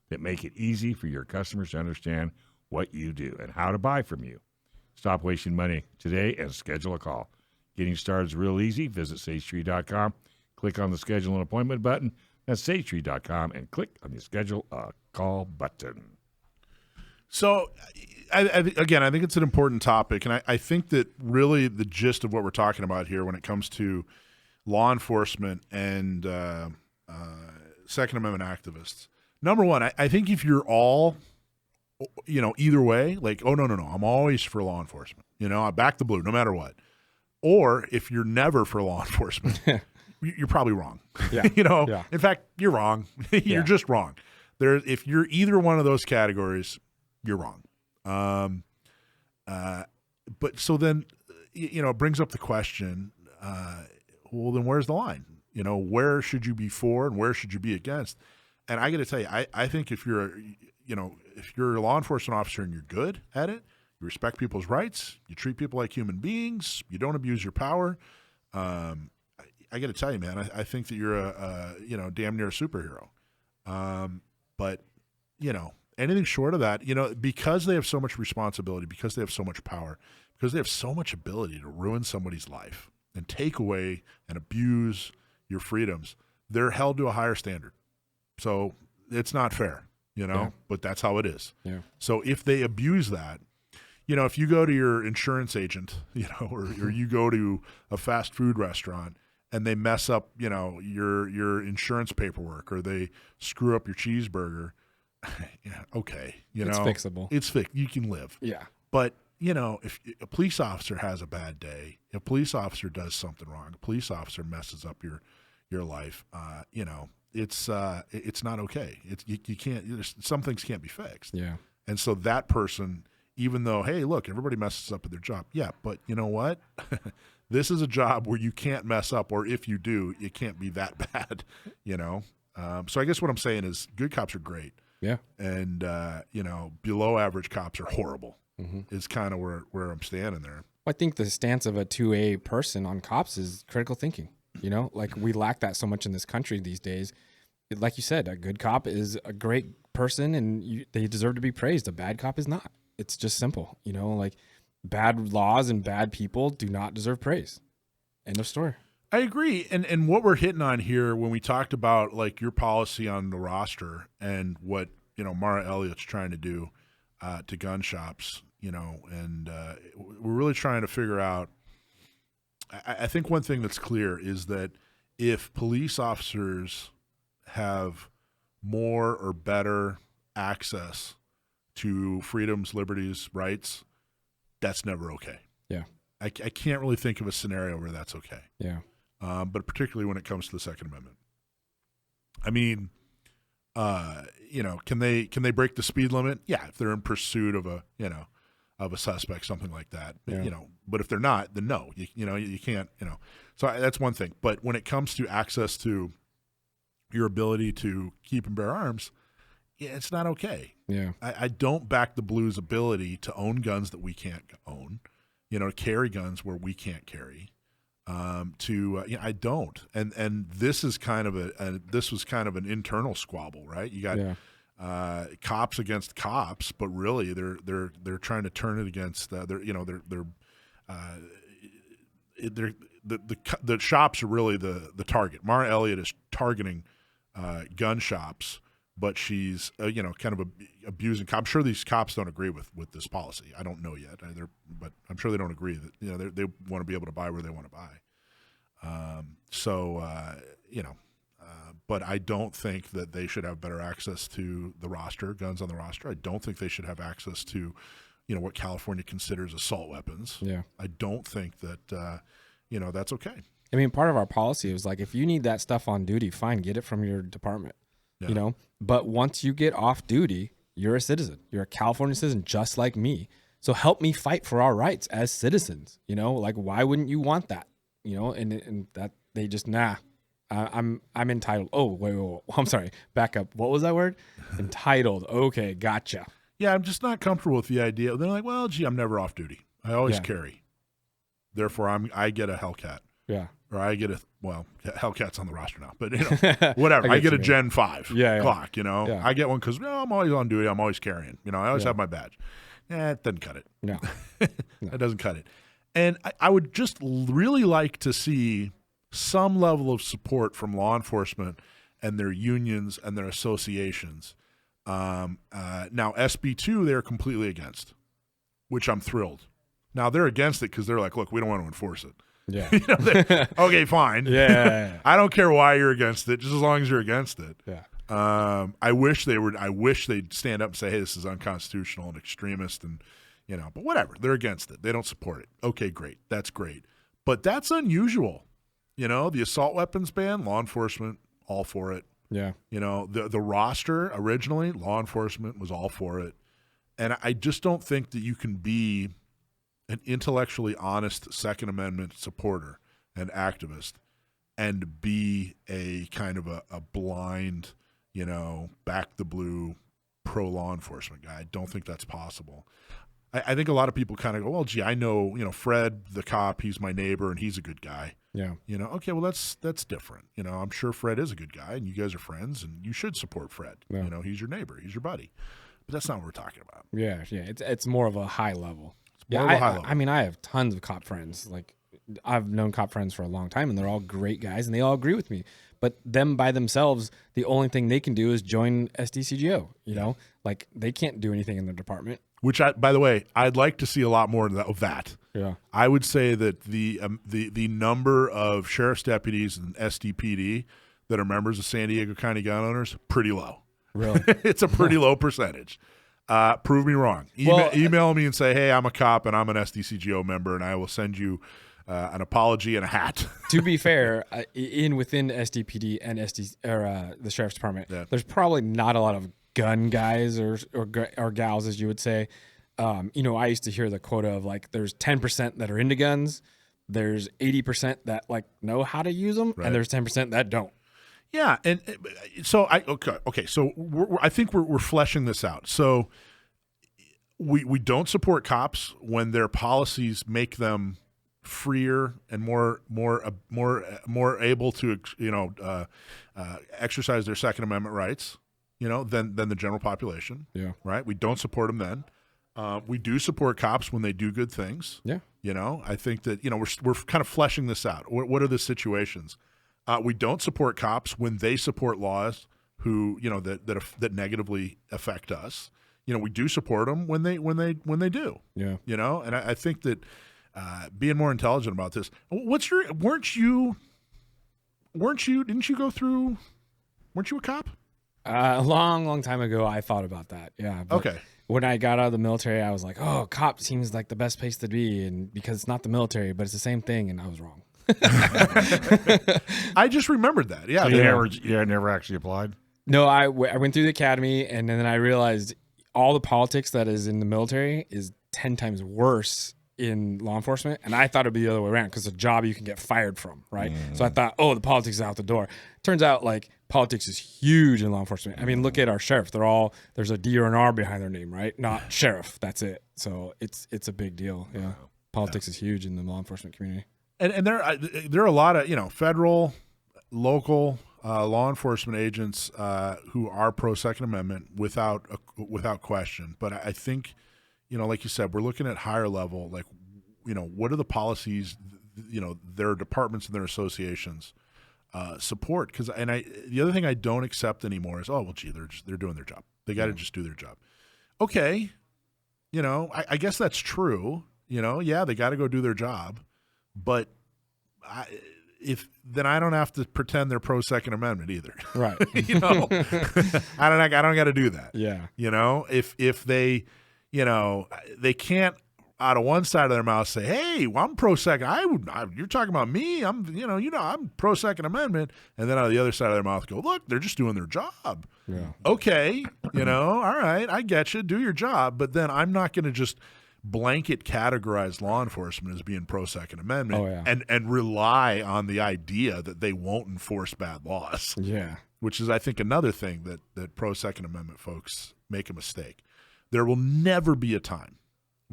that make it easy for your customers to understand what you do and how to buy from you. Stop wasting money today and schedule a call. Getting started is real easy. Visit sagetree.com. Click on the Schedule an Appointment button. That's sagetree.com and click on the Schedule a Call button. So, I think it's an important topic, and I think that really the gist of what we're talking about here when it comes to law enforcement and Second Amendment activists. Number one, I think if you're all, either way, like, oh, no, I'm always for law enforcement. I back the blue no matter what. Or if you're never for law enforcement, you're probably wrong. Yeah. Yeah. In fact, you're wrong. You're just wrong. If you're either one of those categories, you're wrong. But so then, it brings up the question, well, then where's the line? Where should you be for and where should you be against? And I got to tell you, I think if you're a law enforcement officer and you're good at it, You respect people's rights. You treat people like human beings. You don't abuse your power. I got to tell you, man, I think that you're damn near a superhero. But, anything short of that, because they have so much responsibility, because they have so much power, because they have so much ability to ruin somebody's life and take away and abuse your freedoms, they're held to a higher standard. So it's not fair, but that's how it is. Yeah. So if they abuse that, if you go to your insurance agent, or you go to a fast food restaurant and they mess up, your insurance paperwork, or they screw up your cheeseburger, okay, it's fixable. It's you can live. Yeah. But, if a police officer has a bad day, if a police officer does something wrong, a police officer messes up your life, it's not okay. You can't. Some things can't be fixed. Yeah. And so that person, even though, hey, look, everybody messes up at their job. Yeah, but you know what? This is a job where you can't mess up, or if you do, it can't be that bad. So I guess what I'm saying is, good cops are great. Yeah. And below average cops are horrible. Mm-hmm. Is kind of where I'm standing there. I think the stance of a 2A person on cops is critical thinking. Like we lack that so much in this country these days. Like you said, a good cop is a great person and they deserve to be praised. A bad cop is not. It's just simple. Like bad laws and bad people do not deserve praise. End of story. I agree. And what we're hitting on here when we talked about like your policy on the roster and what, Mara Elliott's trying to do to gun shops, and we're really trying to figure out, I think one thing that's clear is that if police officers have more or better access to freedoms, liberties, rights, that's never okay. Yeah. I can't really think of a scenario where that's okay. Yeah. But particularly when it comes to the Second Amendment. I mean, can they break the speed limit? Yeah, if they're in pursuit of a suspect, something like that. Yeah. But if they're not, then no. You can't. So that's one thing. But when it comes to access to your ability to keep and bear arms, yeah, it's not okay. Yeah. I don't back the Blues' ability to own guns that we can't own, to carry guns where we can't carry. I don't. And this is kind of this was kind of an internal squabble, right? You got cops against cops, but really they're trying to turn it against the shops are really the target. Mara Elliott is targeting gun shops, but she's kind of abusing cops. I'm sure these cops don't agree with this policy. I don't know yet either, but I'm sure they don't agree that they want to be able to buy where they want to buy. But I don't think that they should have better access to the roster, guns on the roster. I don't think they should have access to, what California considers assault weapons. Yeah. I don't think that, that's okay. I mean, part of our policy was like, if you need that stuff on duty, fine, get it from your department, Yeah. But once you get off duty, you're a citizen. You're a California citizen just like me. So help me fight for our rights as citizens, like why wouldn't you want that? And that they just, I'm entitled. Oh, wait, I'm sorry. Back up. What was that word? Entitled. Okay. Gotcha. Yeah. I'm just not comfortable with the idea. They're like, well, gee, I'm never off duty. I always carry. Therefore I get a Hellcat. Yeah. Or I get Hellcat's on the roster now, but whatever. I get a Gen 5 clock, Yeah. I get one because I'm always on duty. I'm always carrying, I always have my badge. It doesn't cut it. No. That doesn't cut it. And I would just really like to see some level of support from law enforcement and their unions and their associations. Now, SB2, they're completely against, which I'm thrilled. Now, they're against it because they're like, look, we don't want to enforce it. Yeah. Okay, fine. Yeah. I don't care why you're against it, just as long as you're against it. Yeah. I wish they'd stand up and say, hey, this is unconstitutional and extremist and but whatever. They're against it. They don't support it. Okay, great. That's great. But that's unusual. The assault weapons ban, law enforcement, all for it. Yeah. The roster originally, law enforcement was all for it. And I just don't think that you can be an intellectually honest Second Amendment supporter and activist and be a kind of a blind, back the blue pro law enforcement guy. I don't think that's possible. I think a lot of people kind of go, well, gee, I know, Fred, the cop, he's my neighbor and he's a good guy. Yeah. Okay, well, that's different. I'm sure Fred is a good guy and you guys are friends and you should support Fred. Yeah. He's your neighbor, he's your buddy. But that's not what we're talking about. Yeah. It's more of a high level. More of a high level. I mean, I have tons of cop friends. Like, I've known cop friends for a long time, and they're all great guys, and they all agree with me. But them by themselves, the only thing they can do is join SDCGO. Like, they can't do anything in their department. Which, by the way, I'd like to see a lot more of that. Yeah. I would say that the number of sheriff's deputies and SDPD that are members of San Diego County gun owners, pretty low. Really? It's a pretty low percentage. Prove me wrong. Email me and say, hey, I'm a cop and I'm an SDCGO member, and I will send you an apology and a hat. To be fair, within SDPD and the sheriff's department, there's probably not a lot of gun guys or gals, as you would say. I used to hear the quota of like there's 10% that are into guns, there's 80% that like know how to use them, and there's 10% that don't. Yeah, and so So I think we're fleshing this out. So we don't support cops when their policies make them freer and more able to exercise their Second Amendment rights, than the general population. Yeah. Right. We don't support them then. We do support cops when they do good things. Yeah. I think that we're kind of fleshing this out. What are the situations? We don't support cops when they support laws that negatively affect us. We do support them when they do. Yeah. And I think that being more intelligent about this. Weren't you a cop? A long time ago, I thought about that. Yeah. Okay. When I got out of the military, I was like, "Oh, cop seems like the best place to be," and because it's not the military, but it's the same thing, and I was wrong. I just remembered that. Yeah. So you never actually applied? No, I went through the academy, and then I realized all the politics that is in the military is 10 times worse in law enforcement, and I thought it'd be the other way around because it's a job you can get fired from, right? So I thought, the politics is out the door. Turns out, like, politics is huge in law enforcement. I mean, look at our sheriff. There's a D or an R behind their name, right? Not sheriff. That's it. So it's a big deal. Yeah, politics is huge in the law enforcement community. And there are a lot of federal, local law enforcement agents who are pro Second Amendment without question. But I think, like you said, we're looking at higher level. Like, what are the policies? Their departments and their associations support. The other thing I don't accept anymore is, they're doing their job. They got to just do their job. Okay, I guess that's true. They got to go do their job. But then I don't have to pretend they're pro Second Amendment either. Right. I don't got to do that. Yeah. If they, they can't out of one side of their mouth say, "Hey, well, I'm pro Second. You're talking about me. I'm pro Second Amendment," and then out of the other side of their mouth go, "Look, they're just doing their job." Yeah. Okay, all right, I get you. Do your job, but then I'm not going to just blanket categorize law enforcement as being pro Second Amendment and rely on the idea that they won't enforce bad laws. Yeah. Which is, I think, another thing that pro Second Amendment folks make a mistake. There will never be a time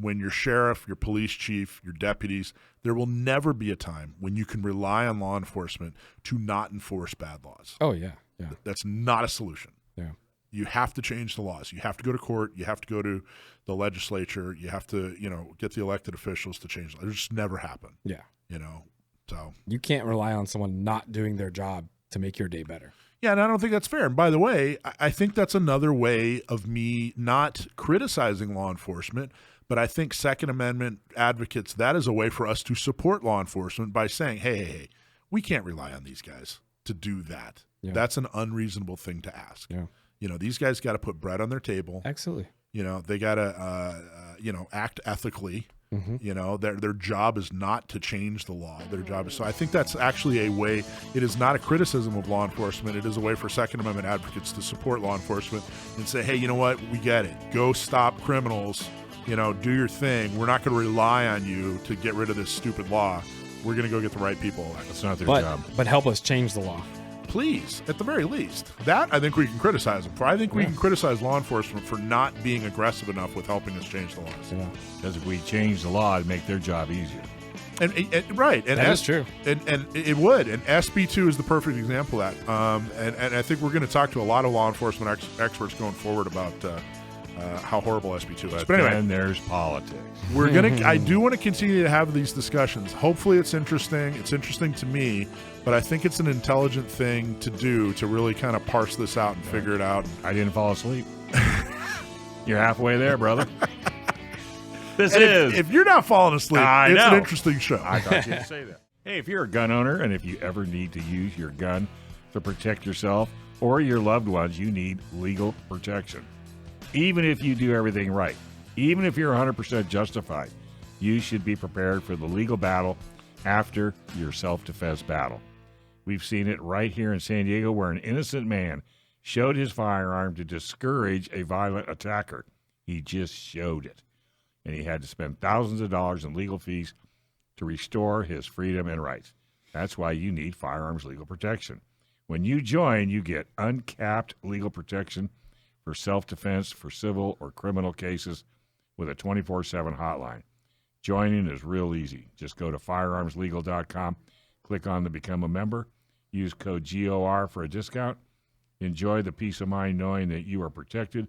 when your sheriff, your police chief, your deputies, there will never be a time when you can rely on law enforcement to not enforce bad laws. Oh, yeah. Yeah. That's not a solution. Yeah. You have to change the laws. You have to go to court. You have to go to the legislature. You have to, get the elected officials to change. It just never happen. Yeah. So you can't rely on someone not doing their job to make your day better. Yeah, and I don't think that's fair. And by the way, I think that's another way of me not criticizing law enforcement, but I think Second Amendment advocates, that is a way for us to support law enforcement by saying, hey, we can't rely on these guys to do that. Yeah. That's an unreasonable thing to ask. Yeah. These guys got to put bread on their table. Absolutely. They got to, act ethically. Mm-hmm. Their job is not to change the law. Their job is. So I think that's actually a way. It is not a criticism of law enforcement. It is a way for Second Amendment advocates to support law enforcement and say, hey, you know what? We get it. Go stop criminals. Do your thing. We're not going to rely on you to get rid of this stupid law. We're going to go get the right people elected. That's not their job. But help us change the law. please, at the very least. That I think we can criticize them for. I think we can criticize law enforcement for not being aggressive enough with helping us change the laws. Because if we change the law, it'd make their job easier. And right, and That is true. And it would. And SB2 is the perfect example of that. And I think we're going to talk to a lot of law enforcement experts going forward about how horrible SB2 is. But anyway, then there's politics. we're gonna. I do want to continue to have these discussions. Hopefully, it's interesting. It's interesting to me, but I think it's an intelligent thing to do to really kind of parse this out and figure it out. I didn't fall asleep. You're halfway there, brother. This And is. if you're not falling asleep, I it's an know. interesting show. I thought you'd say that. Hey, if you're a gun owner and if you ever need to use your gun to protect yourself or your loved ones, you need legal protection. Even if you do everything right, even if you're 100% justified, you should be prepared for the legal battle after your self-defense battle. We've seen it right here in San Diego where an innocent man showed his firearm to discourage a violent attacker. He just showed it. And he had to spend thousands of dollars in legal fees to restore his freedom and rights. That's why you need firearms legal protection. When you join, you get uncapped legal protection for self-defense for civil or criminal cases with a 24/7 hotline. Joining is real easy. Just go to firearmslegal.com, click on the Become a Member, use code GOR for a discount. Enjoy the peace of mind knowing that you are protected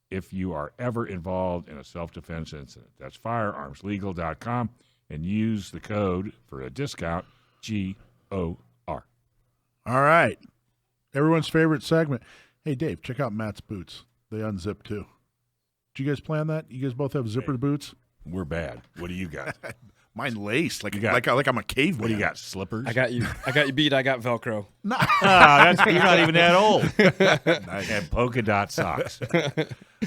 if you are ever involved in a self-defense incident. That's firearmslegal.com and use the code for a discount, GOR. All right. Everyone's favorite segment. Hey, Dave, check out Matt's boots. They unzip too. Did you guys plan that? You guys both have zippered boots? We're bad. What do you got? Mine laced like got- like I'm a caveman. What do you got, slippers? I got you beat. I got Velcro. You're not even that old. And polka dot socks.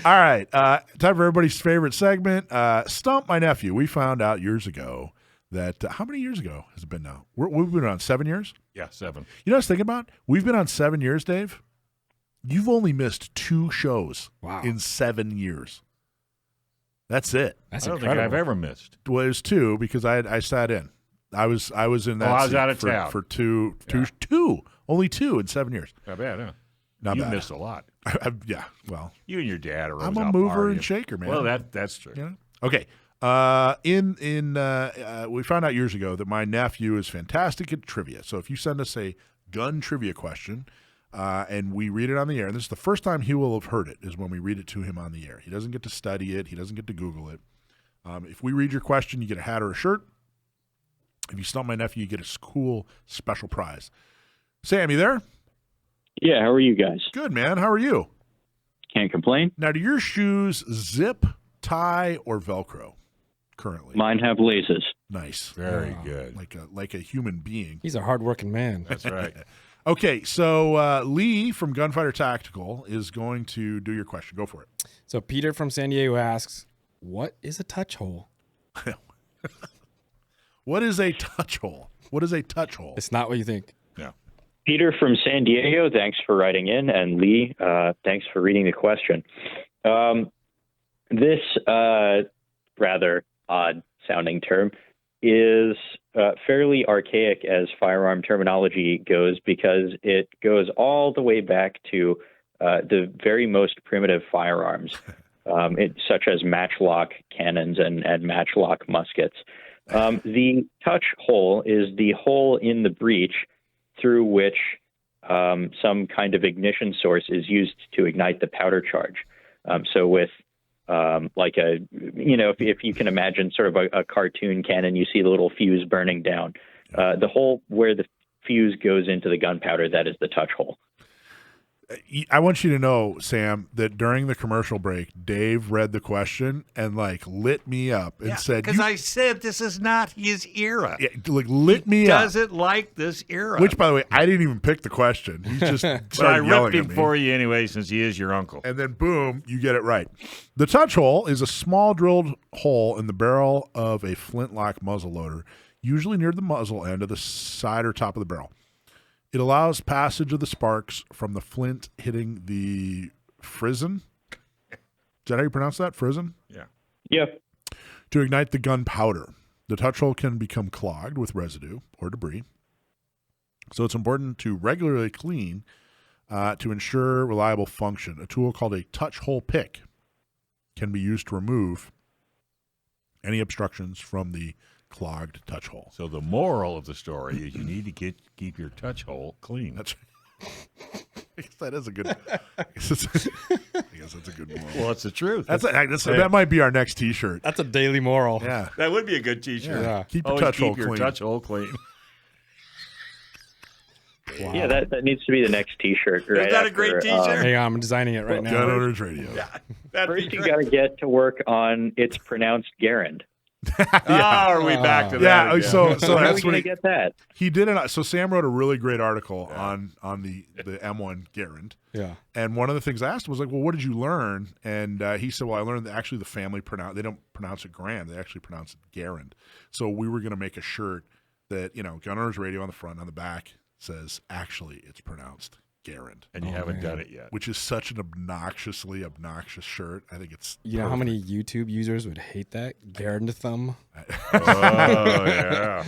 All right. Time for everybody's favorite segment, Stump My Nephew. We found out years ago that, how many years ago has it been now? We've been on 7 years? Yeah, 7. You know what I was thinking about? We've been on 7 years, Dave. You've only missed 2 shows in 7 years. That's it. That's I don't incredible. think I've ever missed. Well, it was 2 because I sat in. I was in that. I was seat out of town. for two, only 2 in 7 years. Not bad, huh? Not You bad. missed a lot. Yeah. Well, You and your dad are I'm always a out mover partying. and shaker, man. Well, that's true. You know? Okay. We found out years ago that my nephew is fantastic at trivia. So if you send us a gun trivia question and we read it on the air, and this is the first time he will have heard it, is when we read it to him on the air. He doesn't get to study it. He doesn't get to Google it. If we read your question, you get a hat or a shirt. If you stump my nephew, you get a cool special prize. Sam, you there? Yeah, how are you guys? Good, man. How are you? Can't complain. Now, do your shoes zip, tie, or Velcro currently? Mine have laces. Nice. Very good. Like a human being. He's a hardworking man. That's right. Okay, so Lee from Gunfighter Tactical is going to do your question. Go for it. So Peter from San Diego asks, "What is a touch hole?" What is a touch hole? What is a touch hole? It's not what you think. Peter from San Diego, thanks for writing in. And Lee, thanks for reading the question. This rather odd-sounding term is fairly archaic as firearm terminology goes because it goes all the way back to the very most primitive firearms, such as matchlock cannons and matchlock muskets. The touch hole is the hole in the breech through which some kind of ignition source is used to ignite the powder charge. So with like if you can imagine sort of a cartoon cannon, you see the little fuse burning down. The hole where the fuse goes into the gunpowder, that is the touch hole. I want you to know, Sam, that during the commercial break, Dave read the question and lit me up and said, because I said this is not his era. Yeah, lit me up. Doesn't like this era. Which, by the way, I didn't even pick the question. He just started but I yelling ripped him at me. for you anyway, since he is your uncle. And then, boom, you get it right. The touch hole is a small drilled hole in the barrel of a flintlock muzzleloader, usually near the muzzle end of the side or top of the barrel. It allows passage of the sparks from the flint hitting the frizzen. Is that how you pronounce that? Frizzen? Yeah. Yep. To ignite the gunpowder. The touch hole can become clogged with residue or debris. So it's important to regularly clean to ensure reliable function. A tool called a touch hole pick can be used to remove any obstructions from the clogged touch hole. So the moral of the story is you need to keep your touch hole clean. That's I guess that is a good. I guess that's a good moral. Well, it's the truth. That might be our next T-shirt. That's a daily moral. Yeah, That would be a good T-shirt. Yeah. keep your Always touch hole keep your clean. touch hole clean. Wow. Yeah, that needs to be the next T-shirt. Right Is that a after, great T-shirt? Hang on, I'm designing it right now. Gun Owners Radio. First, you got to get to work on it's pronounced Garand. Are we back to that? Yeah, again? so How are we that's going what to he, get that? he did. So Sam wrote a really great article on the M1 Garand. Yeah. And one of the things I asked him was like, well, what did you learn? And he said, well, I learned that actually the family they don't pronounce it Grand. They actually pronounce it Garand. So we were going to make a shirt that, Gun Owners Radio on the front, on the back says, actually, it's pronounced Garand. And you haven't done it yet. Which is such an obnoxious shirt. I think it's You know how many YouTube users would hate that? Garand thumb. Oh, yeah.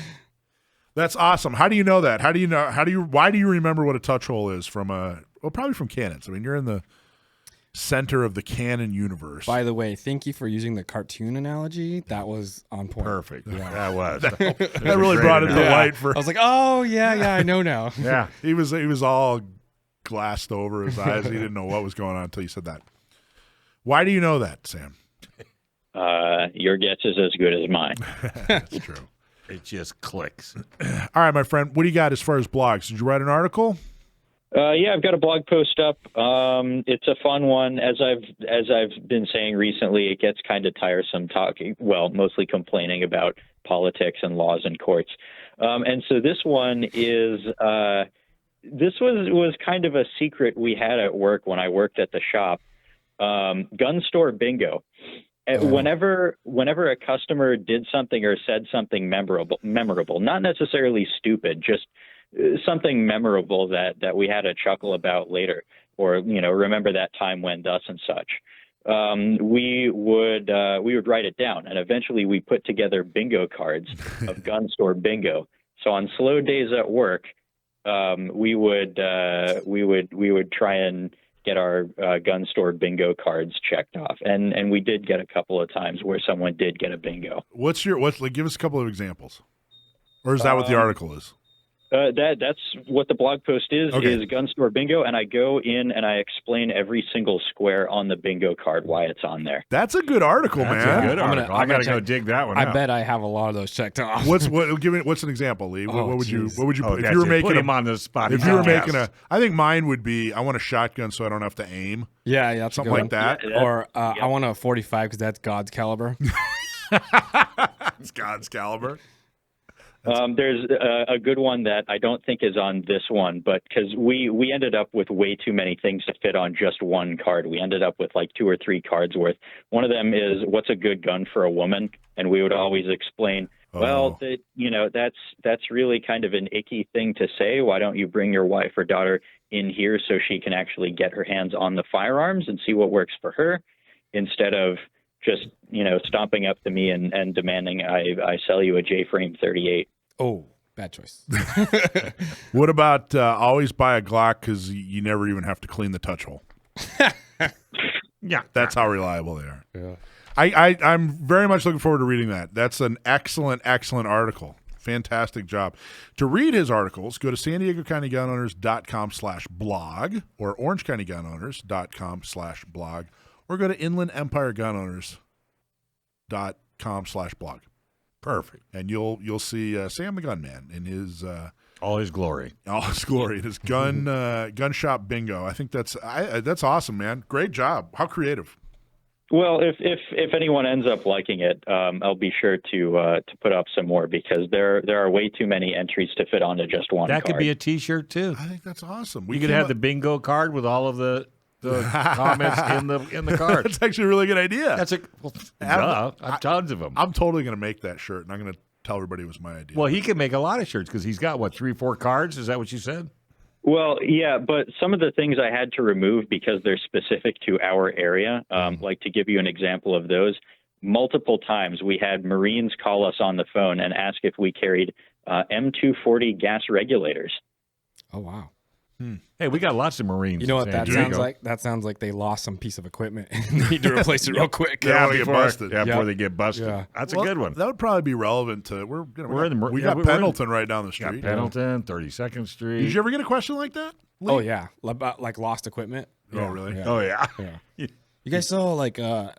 That's awesome. How do you know that? Why do you remember what a touch hole is probably from cannons. I mean, you're in the center of the Canon universe. By the way, thank you for using the cartoon analogy. That was on point. Perfect. That was. that really brought it to light for. I was like, oh yeah, I know now. Yeah. He was all glassed over his eyes. He didn't know what was going on until you said that. Why do you know that, Sam? Your guess is as good as mine. That's true. It just clicks. All right, my friend. What do you got as far as blogs? Did you write an article? Yeah, I've got a blog post up. It's a fun one. As I've been saying recently, it gets kind of tiresome talking. Well, mostly complaining about politics and laws and courts. And so this one is. This was kind of a secret we had at work when I worked at the shop. Gun store bingo. Whenever a customer did something or said something memorable, not necessarily stupid, just something memorable that we had a chuckle about later, or remember that time when thus and such. We would write it down, and eventually we put together bingo cards of gun store bingo. So on slow days at work, we would try and get our gun store bingo cards checked off, and we did get a couple of times where someone did get a bingo. Give us a couple of examples, or is that what the article is? That's what the blog post is. Okay. Is gun store bingo, and I go in and I explain every single square on the bingo card why it's on there. That's a good article, That's man. a good article. I got to go check- dig that one I out. bet I have a lot of those checked off. What's an example, Lee? Oh, what would you geez. put Oh, if that's you were it. making Put him on the spot. If He's you were a making guest. I think mine would be I want a shotgun so I don't have to aim, Yeah, that's something a like good that. Yeah, Or I want a 45 because that's God's caliber. It's God's caliber. There's a good one that I don't think is on this one, but because we ended up with way too many things to fit on just one card. We ended up with like 2 or 3 cards worth. One of them is what's a good gun for a woman, and we would always explain, that's really kind of an icky thing to say. Why don't you bring your wife or daughter in here so she can actually get her hands on the firearms and see what works for her, instead of just stomping up to me and demanding I sell you a J-frame 38. Oh, bad choice. What about always buy a Glock because you never even have to clean the touch hole? Yeah. That's how reliable they are. Yeah. I'm very much looking forward to reading that. That's an excellent article. Fantastic job. To read his articles, go to SanDiegoCountyGunOwners.com/blog or OrangeCountyGunOwners.com/blog or go to InlandEmpireGunOwners.com/blog. Perfect. And you'll see Sam the Gunman in his All his glory. in his gun shop bingo. I think that's awesome, man. Great job. How creative. Well, if anyone ends up liking it, I'll be sure to put up some more, because there are way too many entries to fit onto just one That card. could be a T-shirt too. I think that's awesome. You could have the bingo card with all of the comments in the card. That's actually a really good idea. That's I have tons of them. I'm totally going to make that shirt, and I'm going to tell everybody it was my idea. Well, he can make a lot of shirts because he's got 3-4 cards. Is that what you said? Well, yeah, but some of the things I had to remove because they're specific to our area, like to give you an example of those, multiple times we had Marines call us on the phone and ask if we carried M240 gas regulators. Oh wow. Hey, we got lots of Marines. You know what in that San sounds Diego. like? That sounds like they lost some piece of equipment and they need to replace it real quick. Yeah. wanna get busted. Yeah, before Yep. they get busted. Yeah. That's Well, a good one. That would probably be relevant to we we're got in- Pendleton right down the Got street. Pendleton, 32nd Street. Did you ever get a question like that? Lee? Oh yeah, about like lost equipment. Oh, really? Yeah. Oh yeah. Yeah. You guys saw like so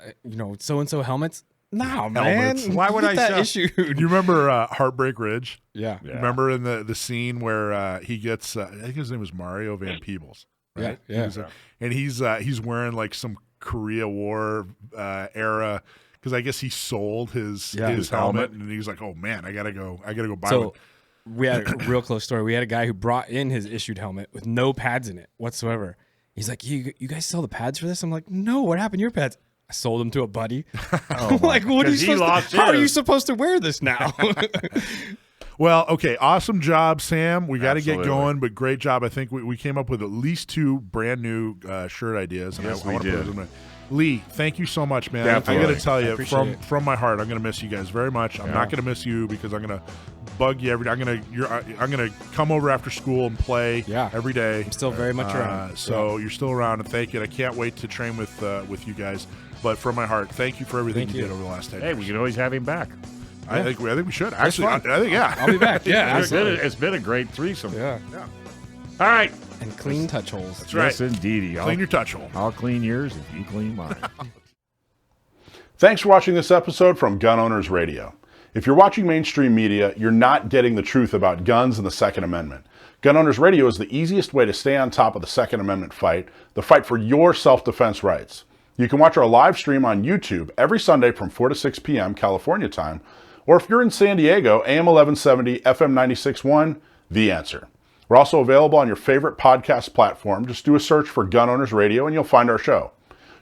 and so helmets? No, Helmets. man. Why would Get I that sell- issued? Do you remember Heartbreak Ridge? Yeah. Yeah. Remember in the scene where he gets I think his name was Mario Van Peebles, right? Yeah. He was, and he's wearing like some Korea War era because I guess he sold his His helmet helmet. and he's like, oh man, I gotta go buy So one. we had a real close story. We had a guy who brought in his issued helmet with no pads in it whatsoever. He's like, you guys sell the pads for this? I'm like, no, what happened to your pads? I sold them to a buddy. I'm like, what are you 'Cause he supposed lost to, how are you his. supposed to wear this now? Well, okay, awesome job, Sam. We got to get Absolutely. going, but great job. I think we came up with at least 2 brand new shirt ideas. And Yes, I we wanna put did. those in my- Lee, thank you so much, man. I Definitely. got to tell you, appreciate it. from my heart, I'm going to miss you guys very much. I'm Yeah. not going to miss you because I'm going to bug you every day. I'm going to come over after school and play Yeah. every day. I'm still very much around. So you're still around, and thank you. And I can't wait to train with you guys. But from my heart, thank you for everything Thank you you. did over the last 10 Hey, years. we can always have him back. I think we should actually. I fun. think yeah. I'll be back. Yeah, It's been, absolutely. it's been a great threesome. Yeah. All right. And clean touch holes. That's right. Yes, indeedy. Clean your touch hole. I'll clean yours if you clean mine. Thanks for watching this episode from Gun Owners Radio. If you're watching mainstream media, you're not getting the truth about guns and the Second Amendment. Gun Owners Radio is the easiest way to stay on top of the Second Amendment fight, the fight for your self-defense rights. You can watch our live stream on YouTube every Sunday from 4 to 6 p.m. California time, or if you're in San Diego, AM 1170, FM 96.1, The Answer. We're also available on your favorite podcast platform. Just do a search for Gun Owners Radio and you'll find our show.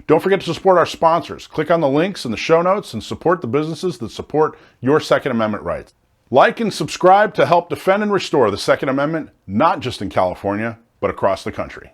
Don't forget to support our sponsors. Click on the links in the show notes and support the businesses that support your Second Amendment rights. Like and subscribe to help defend and restore the Second Amendment, not just in California, but across the country.